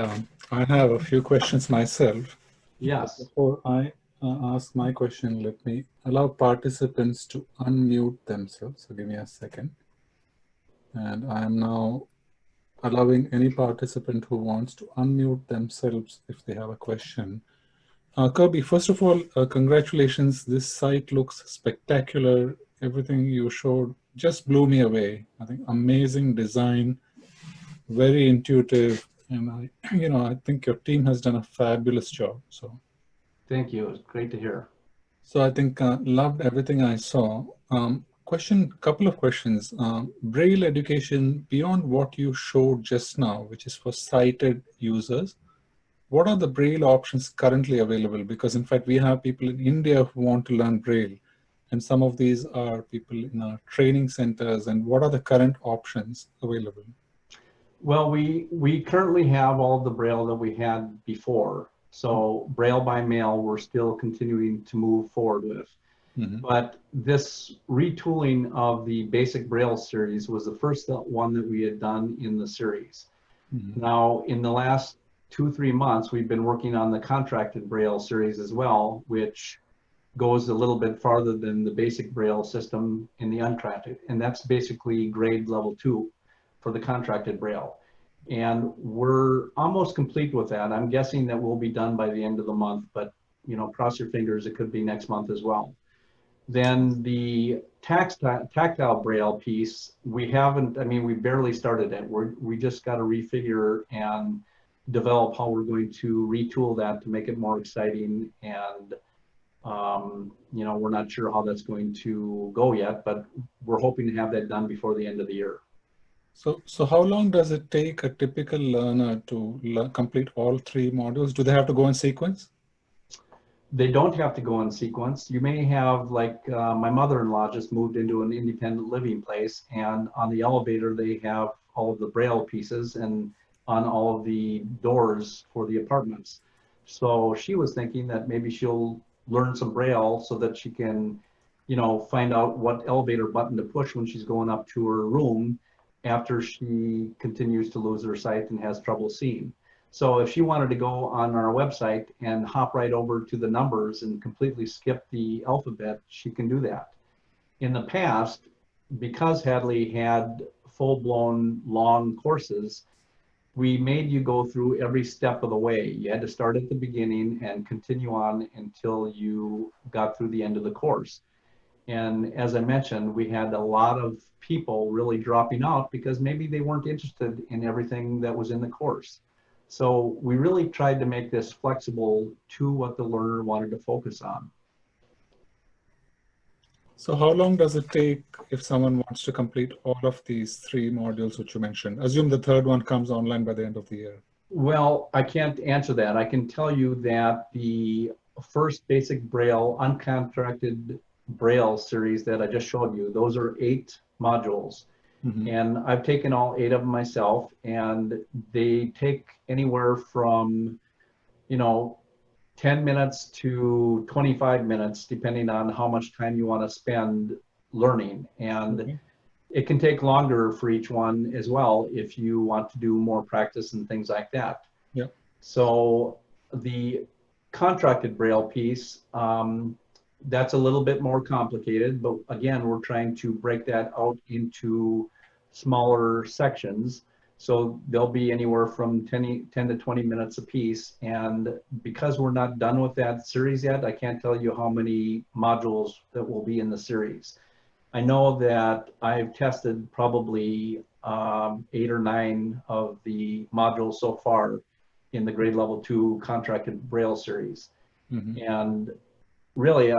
have a few questions myself. Yes. Before I ask my question, let me allow participants to unmute themselves. So give me a second. And I am now allowing any participant who wants to unmute themselves if they have a question. Kirby, first of all, congratulations. This site looks spectacular. Everything you showed just blew me away. I think amazing design, very intuitive, and I think your team has done a fabulous job. So, thank you. It's great to hear. So I think loved everything I saw. Couple of questions. Braille education beyond what you showed just now, which is for sighted users. What are the Braille options currently available? Because in fact, we have people in India who want to learn Braille, and some of these are people in our training centers. And what are the current options available? Well, we currently have all the Braille that we had before. So Braille by mail, we're still continuing to move forward with. Mm-hmm. But this retooling of the basic Braille series was the first one that we had done in the series. Mm-hmm. Now, in the last 2-3 months, we've been working on the contracted Braille series as well, which goes a little bit farther than the basic Braille system in the uncontracted. And that's basically grade level 2 for the contracted Braille. And we're almost complete with that. I'm guessing that we'll be done by the end of the month, but cross your fingers, it could be next month as well. Then the tactile Braille piece, we barely started it. We just got to refigure and develop how we're going to retool that to make it more exciting. And, we're not sure how that's going to go yet, but we're hoping to have that done before the end of the year. So how long does it take a typical learner to complete all 3 modules? Do they have to go in sequence? They don't have to go in sequence. You may have, like my mother-in-law just moved into an independent living place, and on the elevator they have all of the Braille pieces and on all of the doors for the apartments. So she was thinking that maybe she'll learn some Braille so that she can, find out what elevator button to push when she's going up to her room after she continues to lose her sight and has trouble seeing. So if she wanted to go on our website and hop right over to the numbers and completely skip the alphabet, she can do that. In the past, because Hadley had full-blown long courses, we made you go through every step of the way. You had to start at the beginning and continue on until you got through the end of the course. And as I mentioned, we had a lot of people really dropping out because maybe they weren't interested in everything that was in the course. So we really tried to make this flexible to what the learner wanted to focus on. So how long does it take if someone wants to complete all of these 3 modules which you mentioned? Assume the 3rd one comes online by the end of the year. Well, I can't answer that. I can tell you that the first basic Braille, uncontracted Braille series that I just showed you, those are 8 modules. Mm-hmm. And I've taken all 8 of them myself, and they take anywhere from, 10 minutes to 25 minutes, depending on how much time you want to spend learning. And Okay. It can take longer for each one as well if you want to do more practice and things like that. Yeah. So the contracted Braille piece, that's a little bit more complicated, but again, we're trying to break that out into smaller sections. So they'll be anywhere from 10 to 20 minutes a piece. And because we're not done with that series yet, I can't tell you how many modules that will be in the series. I know that I've tested probably 8 or 9 of the modules so far in the grade level 2 contracted Braille series. Mm-hmm. And really,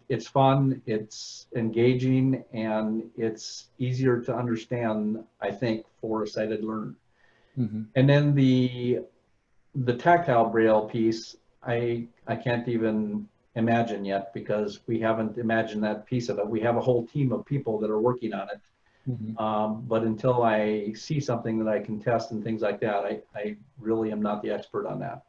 it's fun, it's engaging, and it's easier to understand, I think, for a sighted learner. Mm-hmm. And then the tactile Braille piece, I can't even imagine yet because we haven't imagined that piece of it. We have a whole team of people that are working on it. Mm-hmm. But until I see something that I can test and things like that, I really am not the expert on that.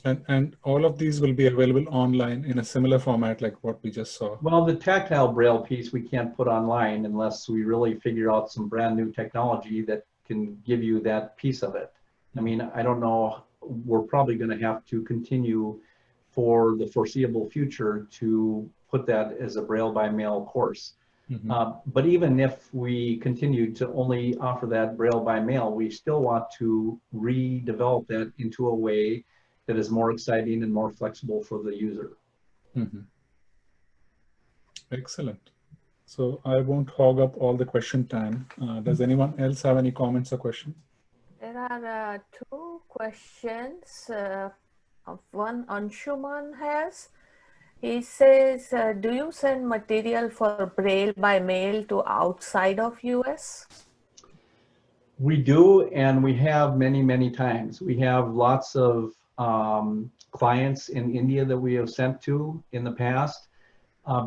And all of these will be available online in a similar format like what we just saw. Well, the tactile Braille piece we can't put online unless we really figure out some brand new technology that can give you that piece of it. I mean, I don't know, we're probably going to have to continue for the foreseeable future to put that as a Braille by mail course. But even if we continue to only offer that Braille by mail, we still want to redevelop that into a way that is more exciting and more flexible for the user. Excellent. So I won't hog up all the question time. Does anyone else have any comments or questions? There are two questions. One Anshuman has. He says, do you send material for Braille by mail to outside of US? We do, and we have many, many times. We have lots of clients in India that we have sent to in the past.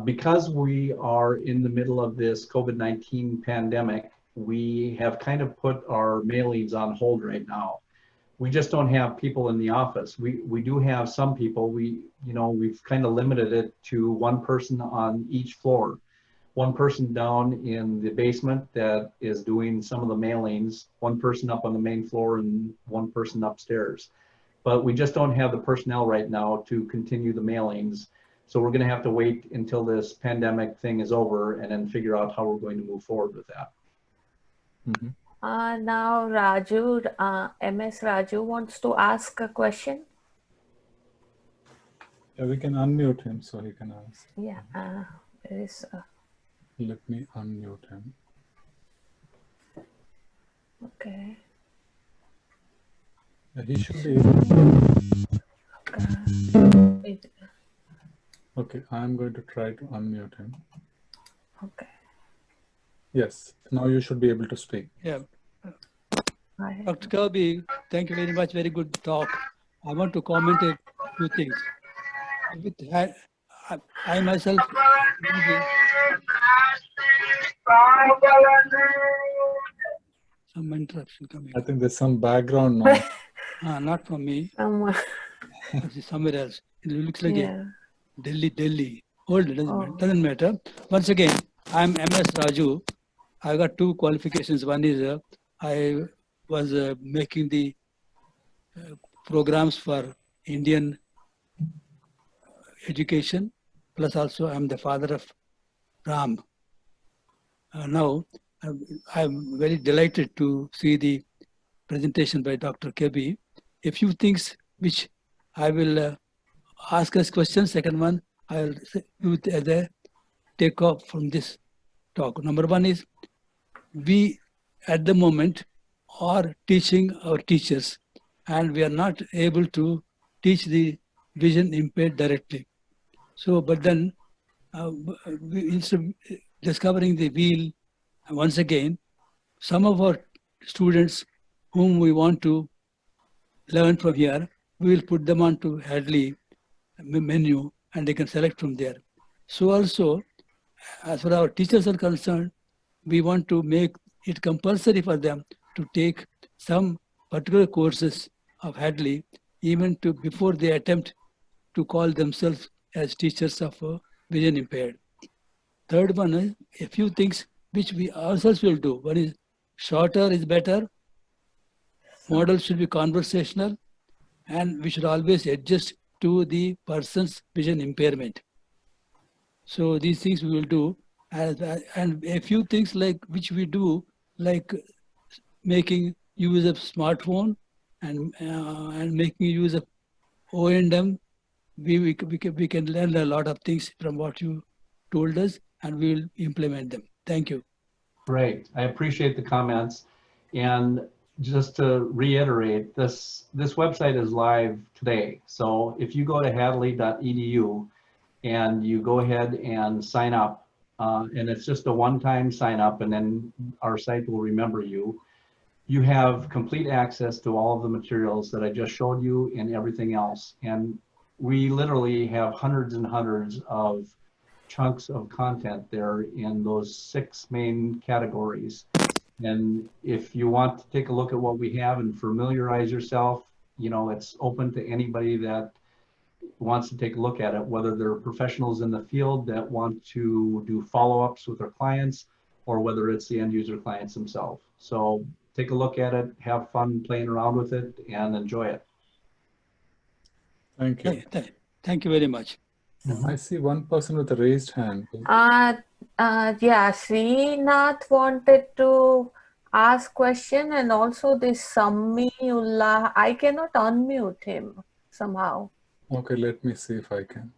Because we are in the middle of this COVID-19 pandemic, we have kind of put our mailings on hold right now. We just don't have people in the office. We do have some people. We've kind of limited it to one person on each floor. One person down in the basement that is doing some of the mailings, one person up on the main floor, and one person upstairs. But we just don't have the personnel right now to continue the mailings. So we're going to have to wait until this pandemic thing is over and then figure out how we're going to move forward with that. Now Raju, MS Raju wants to ask a question. Yeah, we can unmute him so he can ask. Yeah, there is Let me unmute him. okay. Yeah, he should be able to. Okay, I'm going to try to unmute him. Okay. Yes, now you should be able to speak. Yeah. Dr. Kirby, thank you very much. Very good talk. I want to comment a few things. I myself, some interruption coming. I think there's some background noise. Not from me. Somewhere else. It looks like a Delhi. Hold it, doesn't matter. Once again, I'm MS Raju. I got two qualifications. One is I was making the programs for Indian education, plus also I'm the father of Ram. Now, I'm very delighted to see the presentation by Dr. Kirby. A few things which I will ask as questions. Second one, I'll do as a take off from this talk. Number one is, we at the moment are teaching our teachers, and we are not able to teach the vision impaired directly. So, but then instead of discovering the wheel once again, some of our students whom we want to learn from here, we will put them onto Hadley menu and they can select from there. So also, as far as our teachers are concerned, we want to make it compulsory for them to take some particular courses of Hadley, even to before they attempt to call themselves as teachers of vision impaired. Third one is a few things which we ourselves will do. One is shorter is better, model should be conversational, and we should always adjust to the person's vision impairment. So these things we will do, and a few things like which we do, like making use of smartphone and making use of O&M. We can learn a lot of things from what you told us, and we will implement them. Thank you. Great. I appreciate the comments. And just to reiterate, this website is live today. So if you go to hadley.edu and you go ahead and sign up, and it's just a one-time sign up, and then our site will remember you. You have complete access to all of the materials that I just showed you and everything else. And we literally have hundreds and hundreds of chunks of content there in those 6 main categories. And if you want to take a look at what we have and familiarize yourself, you know, it's open to anybody that wants to take a look at it, whether they're professionals in the field that want to do follow-ups with their clients, or whether it's the end user clients themselves. So take a look at it, have fun playing around with it, and enjoy it. Thank you. Thank you very much. I see one person with a raised hand. Yeah, Srinath wanted to ask question, and also this Samiullah, I cannot unmute him somehow. Okay, let me see if I can.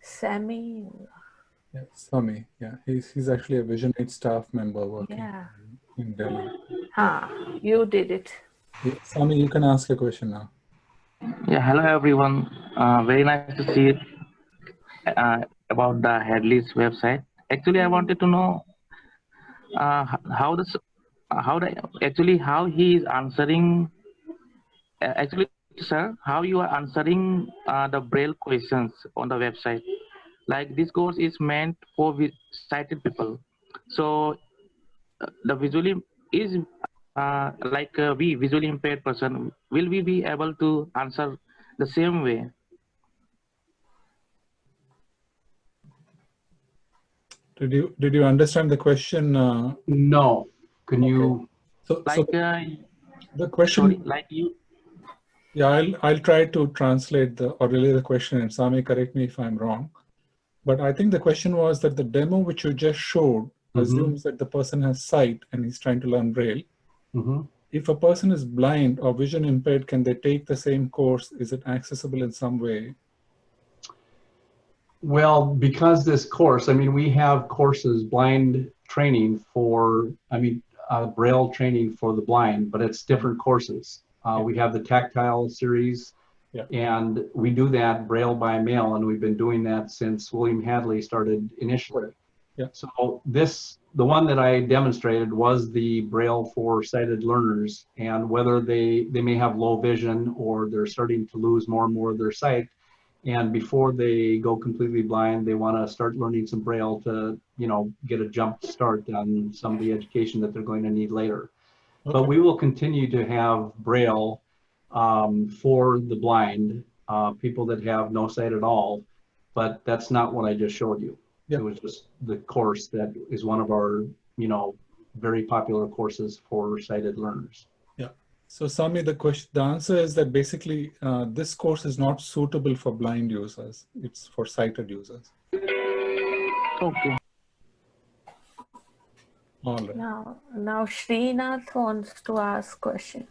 Samiullah. Yeah, Sami. Yeah, he's actually a Vision 8 staff member working in Delhi. You did it. Yeah, Sami, you can ask a question now. Yeah, hello everyone. Very nice to see it about the Hadley's website. Actually, I wanted to know how he is answering. Actually, sir, how you are answering the Braille questions on the website. Like this course is meant for sighted people, so the visually is like we visually impaired person, will we be able to answer the same way? Did you understand the question? No. Can you? So the question. Sorry, like you. Yeah, I'll try to translate or relay the question, and Sami, correct me if I'm wrong. But I think the question was that the demo which you just showed assumes that the person has sight and he's trying to learn Braille. If a person is blind or vision impaired, can they take the same course? Is it accessible in some way? Well, because this course, I mean, we have courses, blind training for, Braille training for the blind, but it's different courses. We have the tactile series, and we do that Braille by mail, and we've been doing that since William Hadley started initially. So the one that I demonstrated was the Braille for sighted learners, and whether they may have low vision or they're starting to lose more and more of their sight, and before they go completely blind, they want to start learning some Braille to, you know, get a jump start on some of the education that they're going to need later. But we will continue to have Braille for the blind, people that have no sight at all, but that's not what I just showed you. It was just the course that is one of our, you know, very popular courses for sighted learners. Yeah. So Sami, the answer is that basically this course is not suitable for blind users. It's for sighted users. Okay. All right. Now Srinath wants to ask question.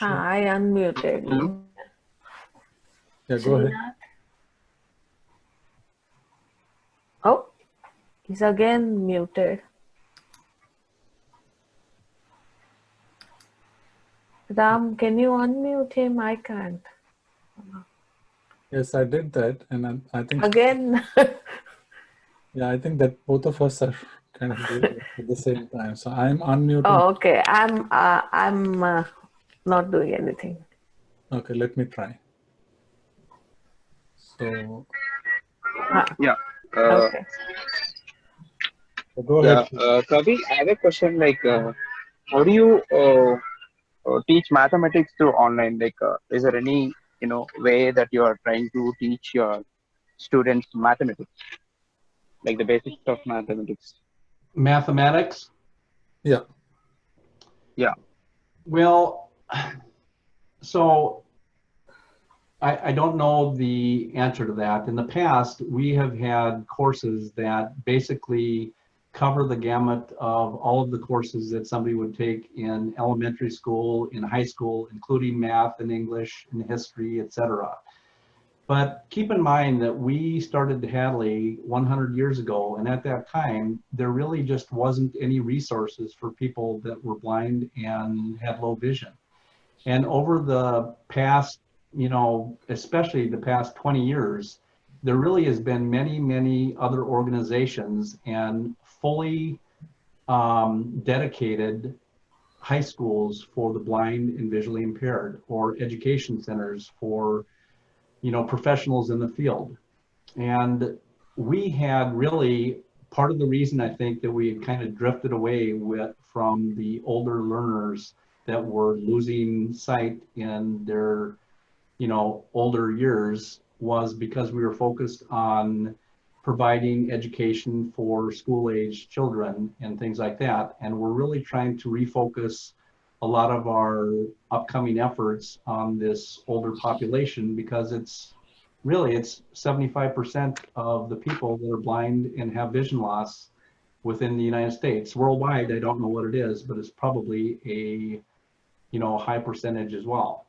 I unmuted you. Yeah, go ahead. Oh, he's again muted. Ram, can you unmute him? I can't. Yes, I did that, and I think again. Yeah, I think that both of us are kind of doing it at the same time. So I'm unmuting. Oh, okay. I'm not doing anything. Okay, let me try. So yeah. Okay. So go ahead. Kirby, I have a question. Like, how do you teach mathematics through online? Like, is there any way that you are trying to teach your students mathematics, like the basics of mathematics? Mathematics? Yeah. Yeah. Well, so I don't know the answer to that. In the past, we have had courses that basically cover the gamut of all of the courses that somebody would take in elementary school, in high school, including math and English and history, etc. But keep in mind that we started Hadley 100 years ago, and at that time, there really just wasn't any resources for people that were blind and had low vision. And over the past, especially the past 20 years, there really has been many, many other organizations and fully dedicated high schools for the blind and visually impaired, or education centers for professionals in the field. And we had really part of the reason I think that we had kind of drifted away from the older learners that were losing sight in their, older years was because we were focused on providing education for school-age children and things like that. And we're really trying to refocus a lot of our upcoming efforts on this older population, because it's 75% of the people that are blind and have vision loss within the United States. Worldwide, I don't know what it is, but it's probably a high percentage as well.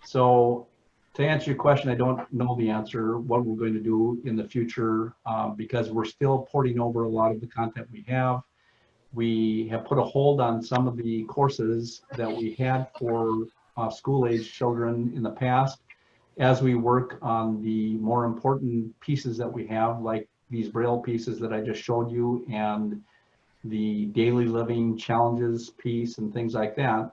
So to answer your question, I don't know the answer, what we're going to do in the future, because we're still porting over a lot of the content we have. We have put a hold on some of the courses that we had for school-age children in the past, as we work on the more important pieces that we have, like these Braille pieces that I just showed you, and the daily living challenges piece and things like that.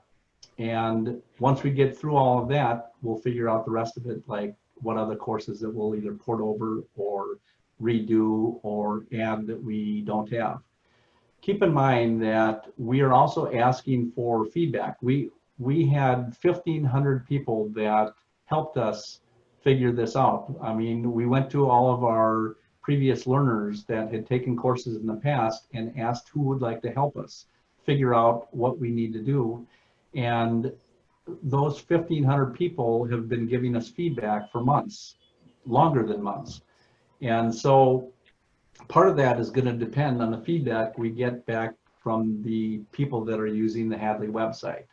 And once we get through all of that, we'll figure out the rest of it, like what other courses that we'll either port over or redo or add that we don't have. Keep in mind that we are also asking for feedback. We had 1,500 people that helped us figure this out. I mean, we went to all of our previous learners that had taken courses in the past and asked who would like to help us figure out what we need to do. And those 1,500 people have been giving us feedback for months, longer than months. And so part of that is going to depend on the feedback we get back from the people that are using the Hadley website.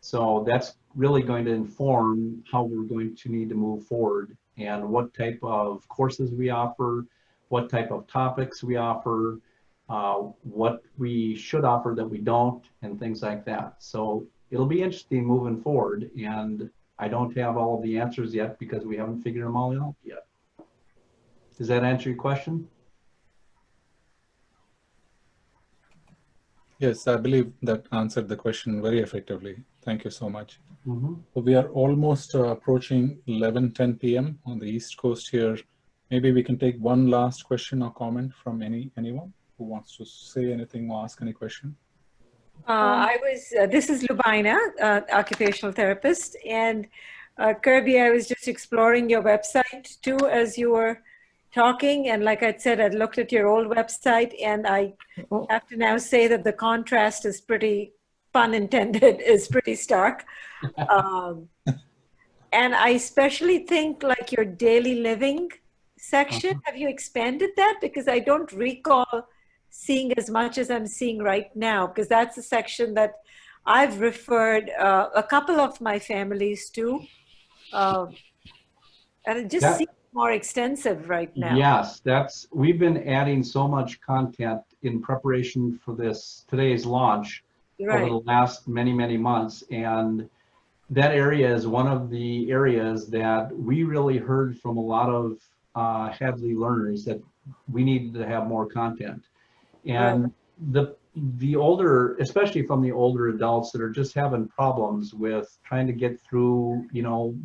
So that's really going to inform how we're going to need to move forward and what type of courses we offer, what type of topics we offer, what we should offer that we don't, and things like that. So it'll be interesting moving forward, and I don't have all of the answers yet because we haven't figured them all out yet. Does that answer your question? Yes, I believe that answered the question very effectively. Thank you so much. Mm-hmm. So we are almost approaching 11:10 p.m. on the East Coast here. Maybe we can take one last question or comment from anyone who wants to say anything or ask any question. This is Lubaina, occupational therapist, and Kirby, I was just exploring your website too as you were talking, and like I said, I looked at your old website, and I have to now say that the contrast is pretty, pun intended, is pretty stark. And I especially think like your daily living section, have you expanded that? Because I don't recall seeing as much as I'm seeing right now, because that's a section that I've referred a couple of my families to, and it just seems more extensive right now. Yes, we've been adding so much content in preparation for today's launch over the last many months, and that area is one of the areas that we really heard from a lot of Hadley learners that we needed to have more content. And the older, especially from the older adults that are just having problems with trying to get through,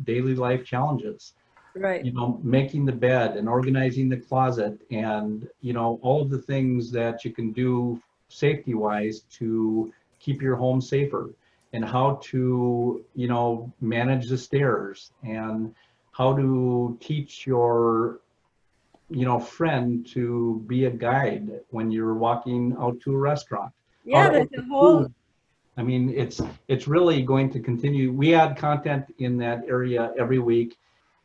daily life challenges. Right. Making the bed and organizing the closet and, all of the things that you can do safety-wise to keep your home safer, and how to, manage the stairs, and how to teach your, friend to be a guide when you're walking out to a restaurant. Yeah, there's a whole... I mean, it's really going to continue. We add content in that area every week.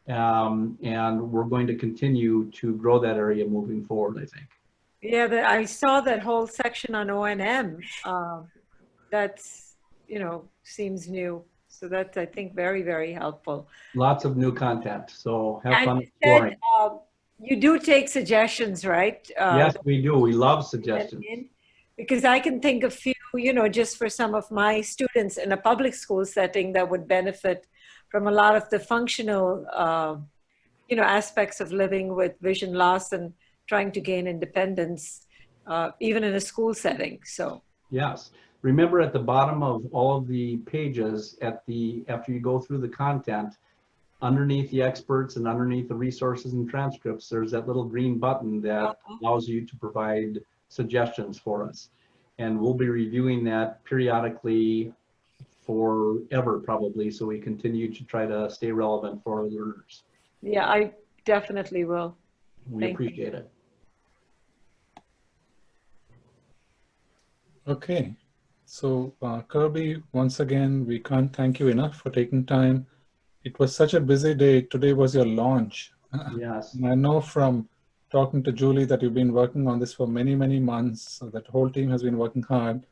And we're going to continue to grow that area moving forward, I think. Yeah, I saw that whole section on O&M. That's, seems new. So that's, I think, very, very helpful. Lots of new content. So have fun exploring. You do take suggestions, right? Yes, we do. We love suggestions. Because I can think of few, just for some of my students in a public school setting that would benefit from a lot of the functional, aspects of living with vision loss and trying to gain independence, even in a school setting. So yes, remember at the bottom of all of the pages, after you go through the content, underneath the experts and underneath the resources and transcripts, there's that little green button that allows you to provide suggestions for us. And we'll be reviewing that periodically forever, probably, so we continue to try to stay relevant for our learners. Yeah, I definitely will. We appreciate it. Okay, so Kirby, once again, we can't thank you enough for taking time. It was such a busy day. Today was your launch. Yes. And I know from talking to Julie that you've been working on this for many, many months. So that whole team has been working hard.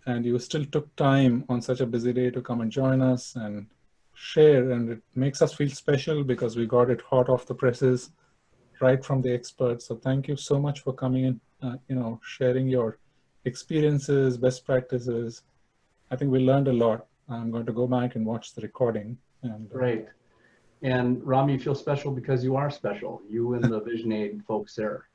And you still took time on such a busy day to come and join us and share. And it makes us feel special because we got it hot off the presses, right from the experts. So thank you so much for coming in, sharing your experiences, best practices. I think we learned a lot. I'm going to go back and watch the recording. And, Great. And Ram, you feel special because you are special, you and the Vision Aid folks there.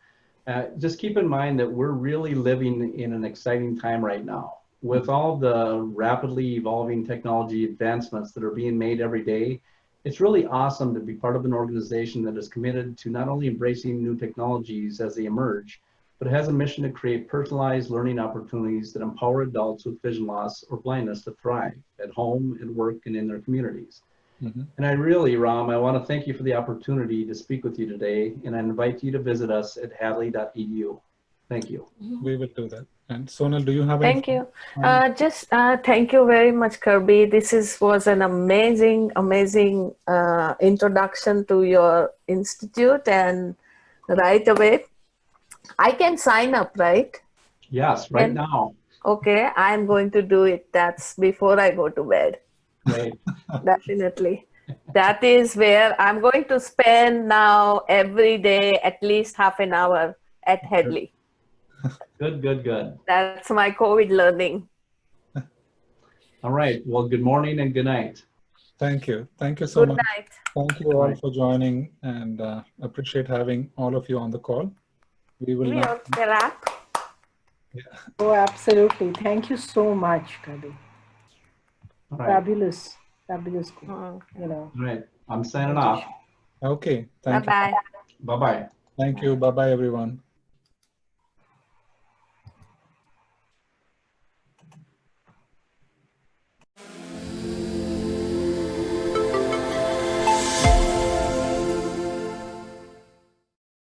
Just keep in mind that we're really living in an exciting time right now. With all the rapidly evolving technology advancements that are being made every day, it's really awesome to be part of an organization that is committed to not only embracing new technologies as they emerge, but has a mission to create personalized learning opportunities that empower adults with vision loss or blindness to thrive at home, at work, and in their communities. Mm-hmm. And I really, Ram, I want to thank you for the opportunity to speak with you today, and I invite you to visit us at hadley.edu. Thank you. We will do that. And Sonal, do you have Thank you. Thank you very much, Kirby. This was an amazing introduction to your institute, and right away, I can sign up, right? Yes, right now. Okay, I'm going to do it. That's before I go to bed. Right. Definitely. That is where I'm going to spend now every day at least half an hour at Hadley. Good, good, good. That's my COVID learning. All right. Well, good morning and good night. Thank you. Thank you so much. Good night. Thank you all for joining, and appreciate having all of you on the call. We will now... Oh, absolutely. Thank you so much, Kirby. Right. Fabulous school. All right. I'm signing off. Okay. Thank you. Bye-bye. Bye-bye. Thank you. Bye-bye, everyone.